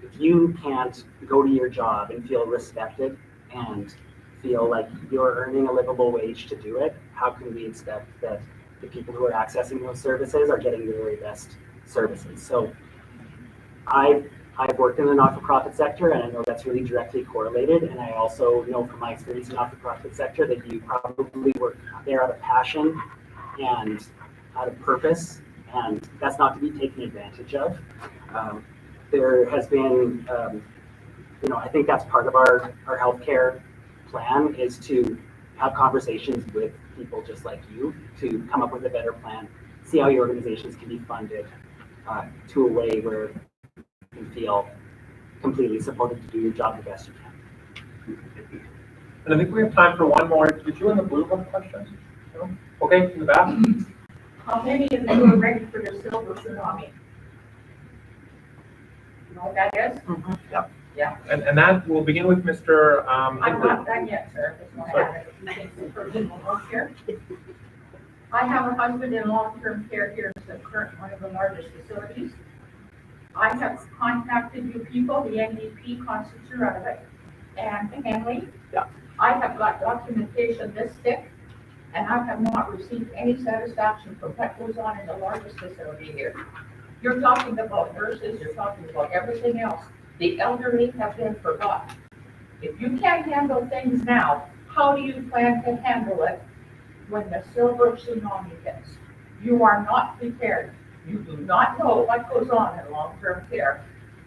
if you can't go to your job and feel respected and feel like you're earning a livable wage to do it, how can we expect that the people who are accessing those services are getting the very best services? So I've worked in the not-for-profit sector, and I know that's really directly correlated. And I also know from my experience in the not-for-profit sector that you probably work there out of passion and out of purpose, and that's not to be taken advantage of. There has been, I think that's part of our healthcare plan, is to have conversations with people just like you to come up with a better plan, see how your organizations can be funded to a way where you can feel completely supported to do your job the best you can. And I think we have time for one more. Did you in the blue have questions? No? Okay, in the back. How many of you are ready for your silver tsunami? You know what that is? And that, we'll begin with Mr. I'm Hindley. not done yet, sir. Just want to add a few things for personal notes here. I have a husband in long-term care here in the current one of the largest facilities. I have contacted you people, the NDP constants are out of it, and Henley. Yeah. I have got documentation this thick, and I have not received any satisfaction from what goes on in the largest facility here. You're talking about nurses, you're talking about everything else. The elderly have been forgotten. If you can't handle things now, how do you plan to handle it when the silver tsunami hits? You are not prepared. You do not know what goes on in long-term care.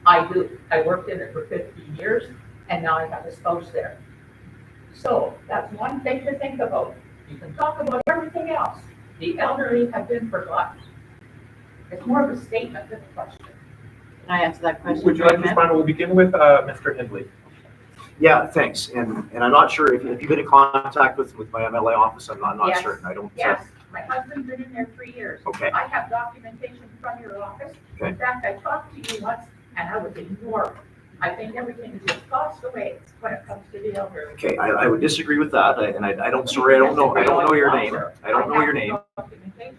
I do. I worked in it for 15 years, and now I have a spouse there. So that's one thing to think about. You can talk about everything else. The elderly have been forgotten. It's more of a statement than a question. Can I answer that question? Would you like to Ma'am? respond? We'll begin with Mr. Hindley. Yeah, thanks. And I'm not sure if you've been in contact with my MLA office. I'm not Yes. certain. I don't. Yes, my husband's been in there 3 years. Okay. I have documentation from your office. In Okay. fact, I talked to you once, and I was ignored. I think everything is just tossed away when it comes to the elderly. Okay, I would disagree with that, and I don't, sorry, I don't know your name. I don't know your name, Documentation.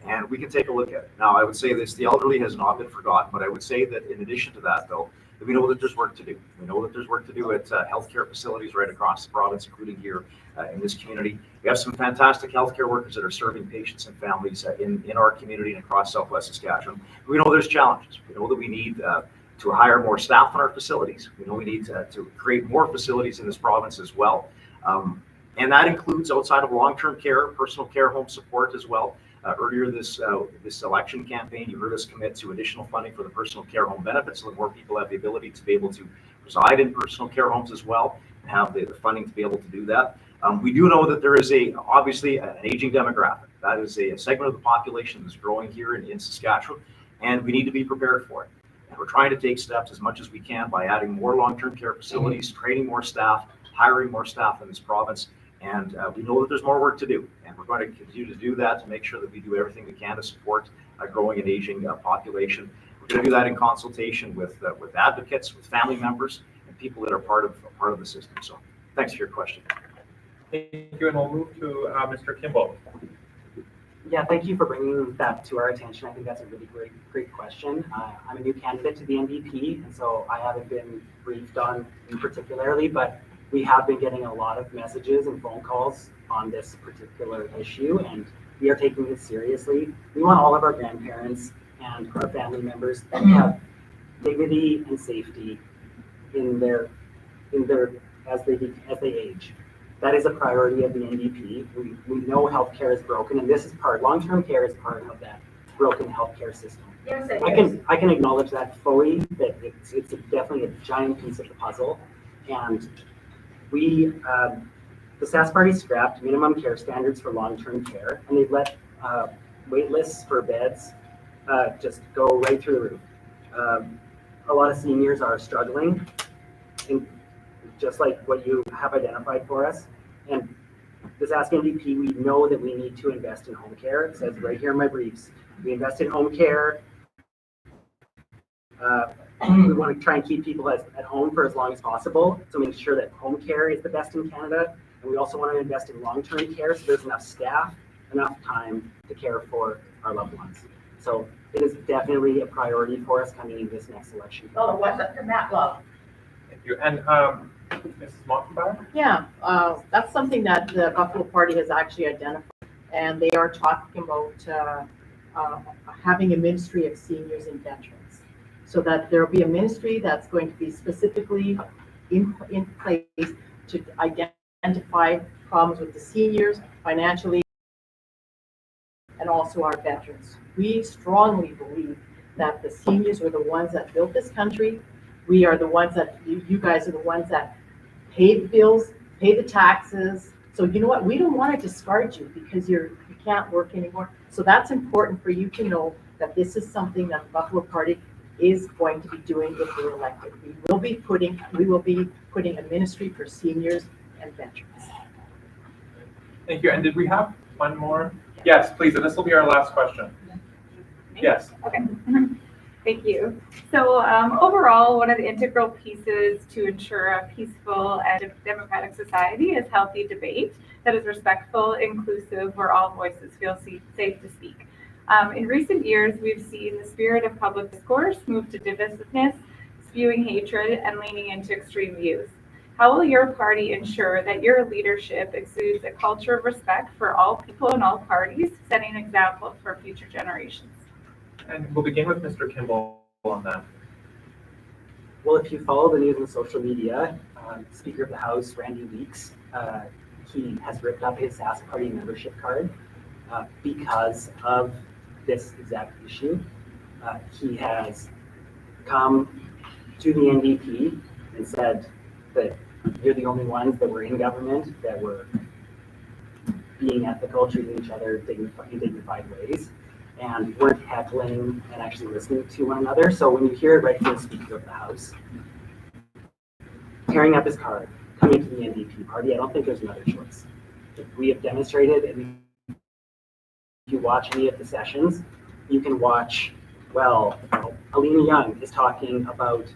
and we can take a look at it. Now, I would say this, the elderly has not been forgotten, but I would say that in addition to that, though, that we know that there's work to do. We know that there's work to do at healthcare facilities right across the province, including here in this community. We have some fantastic healthcare workers that are serving patients and families in our community and across Southwest Saskatchewan. We know there's challenges. We know that we need to hire more staff in our facilities. We know we need to create more facilities in this province as well. And that includes outside of long-term care, personal care, home support as well. Earlier this election campaign, you heard us commit to additional funding for the personal care home benefits so that more people have the ability to be able to reside in personal care homes as well and have the funding to be able to do that. We do know that there is obviously an aging demographic. That is a segment of the population that's growing here in Saskatchewan, and we need to be prepared for it. And we're trying to take steps as much as we can by adding more long-term care facilities, training more staff, hiring more staff in this province. And we know that there's more work to do. And we're going to continue to do that to make sure that we do everything we can to support a growing and aging population. We're going to do that in consultation with advocates, with family members, and people that are part of the system. So thanks for your question. Thank you, and we'll move to Mr. Kimball. Yeah, thank you for bringing that to our attention. I think that's a really great question. I'm a new candidate to the NDP, and so I haven't been briefed on in particularly, but we have been getting a lot of messages and phone calls on this particular issue, and we are taking it seriously. We want all of our grandparents and our family members to have dignity and safety in their as they age. That is a priority of the NDP. We know healthcare is broken, and this is long-term care is part of that broken healthcare system. Yes, it is. I can acknowledge that fully, that it's definitely a giant piece of the puzzle. And the Sask Party scrapped minimum care standards for long-term care, and they've let wait lists for beds just go right through the roof. A lot of seniors are struggling, and just like what you have identified for us. And the Sask NDP, we know that we need to invest in home care. It says right here in my briefs, we invest in home care. We want to try and keep people at home for as long as possible. So make sure that home care is the best in Canada. And we also want to invest in long-term care so there's enough staff, enough time to care for our loved ones. So it is definitely a priority for us coming into this next election. Well, it wasn't to Matt Love. Thank you. And Mrs. Montenbauer? Yeah, that's something that the Buffalo Party has actually identified, and they are talking about having a ministry of seniors and veterans, so that there will be a ministry that's going to be specifically in place to identify problems with the seniors financially and also our veterans. We strongly believe that the seniors were the ones that built this country. We are the ones that, you guys are the ones that pay the bills, pay the taxes. So you know what? We don't want to discard you because you can't work anymore. So that's important for you to know that this is something that the Buffalo Party is going to be doing if we're elected. We will be putting a ministry for seniors and veterans. Thank you. And did we have one more? Yes, please. And this will be our last question. Yes. Okay. Thank you. So overall, one of the integral pieces to ensure a peaceful and democratic society is healthy debate that is respectful, inclusive, where all voices feel safe to speak. In recent years, we've seen the spirit of public discourse move to divisiveness, spewing hatred, and leaning into extreme views. How will your party ensure that your leadership exudes a culture of respect for all people and all parties, setting an example for future generations? And we'll begin with Mr. Kimball on that. Well, if you follow the news on social media, Speaker of the House, Randy Weeks, he has ripped up his Sask Party membership card because of this exact issue. He has come to the NDP and said that you're the only ones that were in government that were being ethical, treating each other in dignified ways, and weren't heckling and actually listening to one another. So when you hear it right from the Speaker of the House, tearing up his card, coming to the NDP party, I don't think there's another choice. We have demonstrated, and if you watch any of the sessions, you can watch, well, Alina Young is talking about,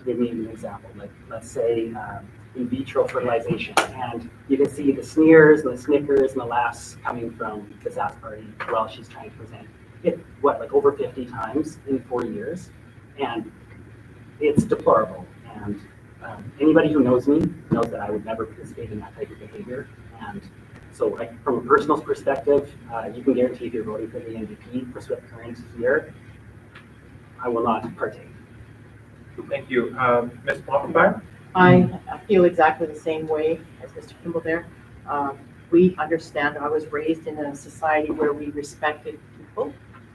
give me an example, like let's say in vitro fertilization, and you can see the sneers and the snickers and the laughs coming from the Sask Party while she's trying to present it, like over 50 times in 4 years, and it's deplorable. And anybody who knows me knows that I would never participate in that type of behavior. And so from a personal perspective, you can guarantee if you're voting for the NDP for Swift Current here, I will not partake. Thank you. Ms. Mockenbach? I feel exactly the same way as Mr. Kimball there. We understand, I was raised in a society where we respected people.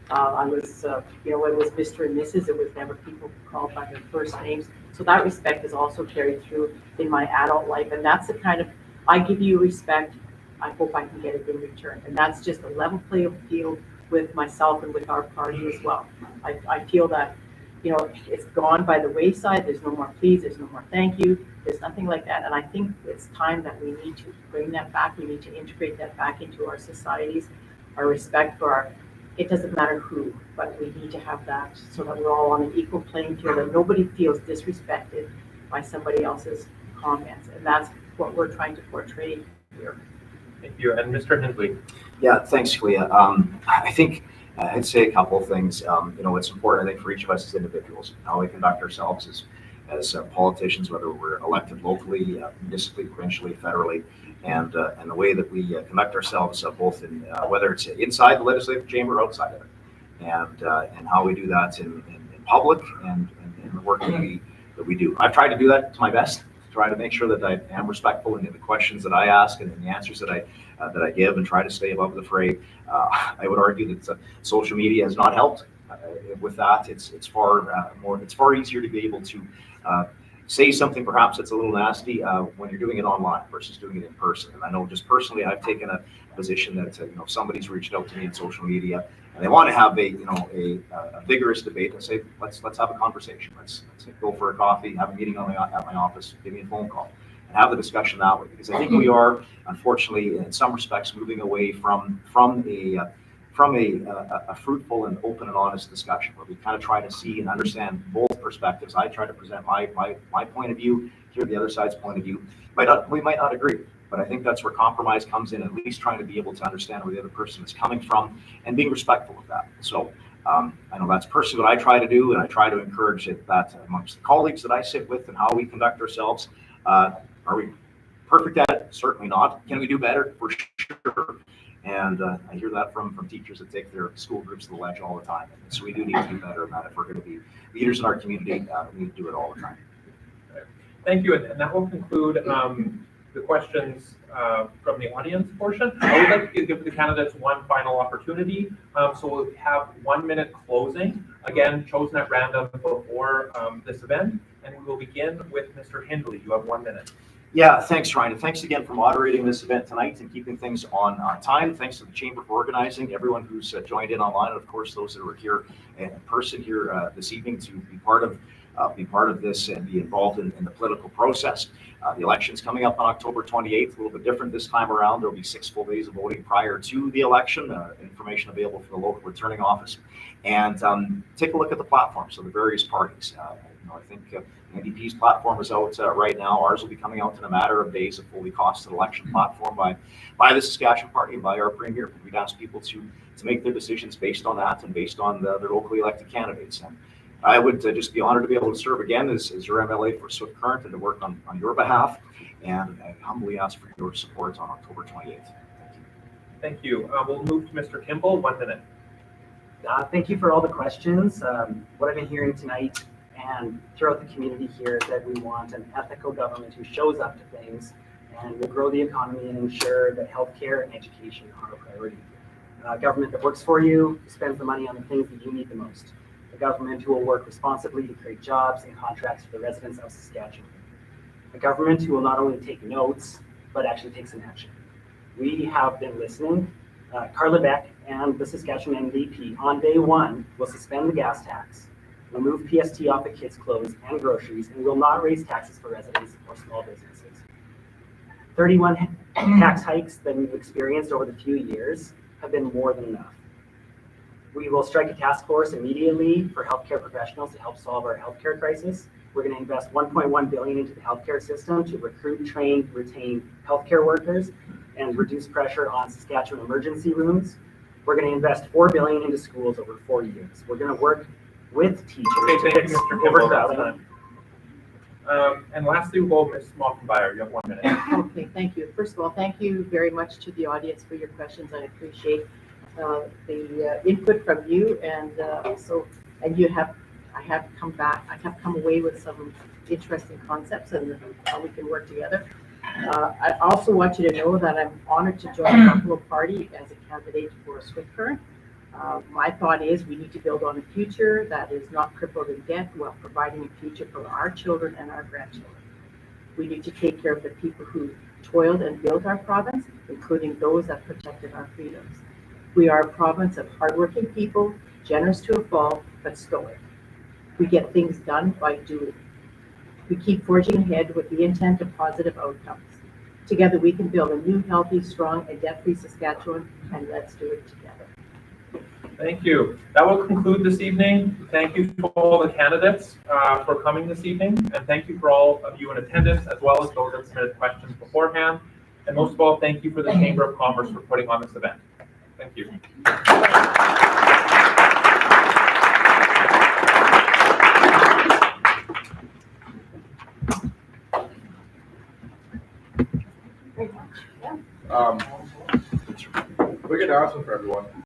I was, it was Mr. and Mrs., it was never people called by their first names. So that respect is also carried through in my adult life. And that's the kind of, I give you respect, I hope I can get it in return. And that's just a level playing field with myself and with our party as well. I feel that, it's gone by the wayside. There's no more please, there's no more thank you. There's nothing like that. And I think it's time that we need to bring that back. We need to integrate that back into our societies, our respect for our, it doesn't matter who, but we need to have that so that we're all on an equal playing field and nobody feels disrespected by somebody else's comments. And that's what we're trying to portray here. Thank you. And Mr. Hindley? Yeah, thanks, Leah. I think I'd say a couple of things. It's important, I think, for each of us as individuals, how we conduct ourselves as politicians, whether we're elected locally, municipally, provincially, federally, and the way that we conduct ourselves, both in whether it's inside the legislative chamber or outside of it, and how we do that in public and in the work that we do. I've tried to do that to my best. Try to make sure that I am respectful in the questions that I ask and in the answers that I give, and try to stay above the fray. I would argue that social media has not helped with that. It's far easier to be able to say something perhaps that's a little nasty when you're doing it online versus doing it in person. And I know just personally, I've taken a position that if somebody's reached out to me in social media and they want to have a vigorous debate, I say let's have a conversation. Let's go for a coffee, have a meeting at my office, give me a phone call, and have the discussion that way. Because I think we are, unfortunately, in some respects, moving away from a fruitful and open and honest discussion where we kind of try to see and understand both perspectives. I try to present my point of view, hear the other side's point of view. We might not agree, but I think that's where compromise comes in, at least trying to be able to understand where the other person is coming from and being respectful of that. So I know that's personally what I try to do, and I try to encourage that amongst the colleagues that I sit with and how we conduct ourselves. Are we perfect at it? Certainly not. Can we do better? For sure. And I hear that from teachers that take their school groups to the ledge all the time. So we do need to do better at that. If we're going to be leaders in our community, we need to do it all the time. Thank you. And that will conclude the questions from the audience portion. I would like to give the candidates one final opportunity. So we'll have 1 minute closing, again, chosen at random before this event. And we will begin with Mr. Hindley. You have 1 minute. Yeah, thanks, Ryan. And thanks again for moderating this event tonight and keeping things on time. Thanks to the Chamber for organizing, everyone who's joined in online, and of course, those that were here in person here this evening to be part of be part of this and be involved in the political process. The election's coming up on October 28th, a little bit different this time around. There'll be 6 full days of voting prior to the election, information available from the local returning office. And take a look at the platforms of the various parties. I think the NDP's platform is out right now. Ours will be coming out in a matter of days, a fully costed election platform by the Saskatchewan Party and by our Premier. We'd ask people to make their decisions based on that and based on their locally elected candidates. And I would just be honored to be able to serve again as your MLA for Swift Current and to work on your behalf. And I humbly ask for your support on October 28th. Thank you. We'll move to Mr. Kimball, 1 minute. Thank you for all the questions. What I've been hearing tonight and throughout the community here is that we want an ethical government who shows up to things and will grow the economy and ensure that healthcare and education are a priority. A government that works for you, spends the money on the things that you need the most. A government who will work responsibly to create jobs and contracts for the residents of Saskatchewan. A government who will not only take notes, but actually take some action. We have been listening. Carla Beck and the Saskatchewan NDP on day 1 will suspend the gas tax, remove PST off of kids' clothes and groceries, and will not raise taxes for residents or small businesses. 31 tax hikes that we've experienced over the few years have been more than enough. We will strike a task force immediately for healthcare professionals to help solve our healthcare crisis. We're going to invest $1.1 billion into the healthcare system to recruit, train, retain healthcare workers and reduce pressure on Saskatchewan emergency rooms. We're going to invest $4 billion into schools over 4 years. We're going to work with teachers to Thank fix you, Mr. Kimball. overcrowding. And lastly, we'll go Ms. Malkenbyer. You have 1 minute. Okay, thank you. First of all, thank you very much to the audience for your questions. I appreciate the input from you, and I have come away with some interesting concepts and how we can work together. I also want you to know that I'm honored to join the Buffalo Party as a candidate for Swift Current. My thought is we need to build on a future that is not crippled in debt while providing a future for our children and our grandchildren. We need to take care of the people who toiled and built our province, including those that protected our freedoms. We are a province of hardworking people, generous to a fault, but stoic. We get things done by doing. We keep forging ahead with the intent of positive outcomes. Together we can build a new, healthy, strong, and debt-free Saskatchewan, and let's do it together. Thank you. That will conclude this evening. Thank you to all the candidates for coming this evening, and thank you for all of you in attendance, as well as those that submitted questions beforehand. And most of all, thank you for the Chamber of Commerce for putting on this event. Thank you. We get answer for everyone.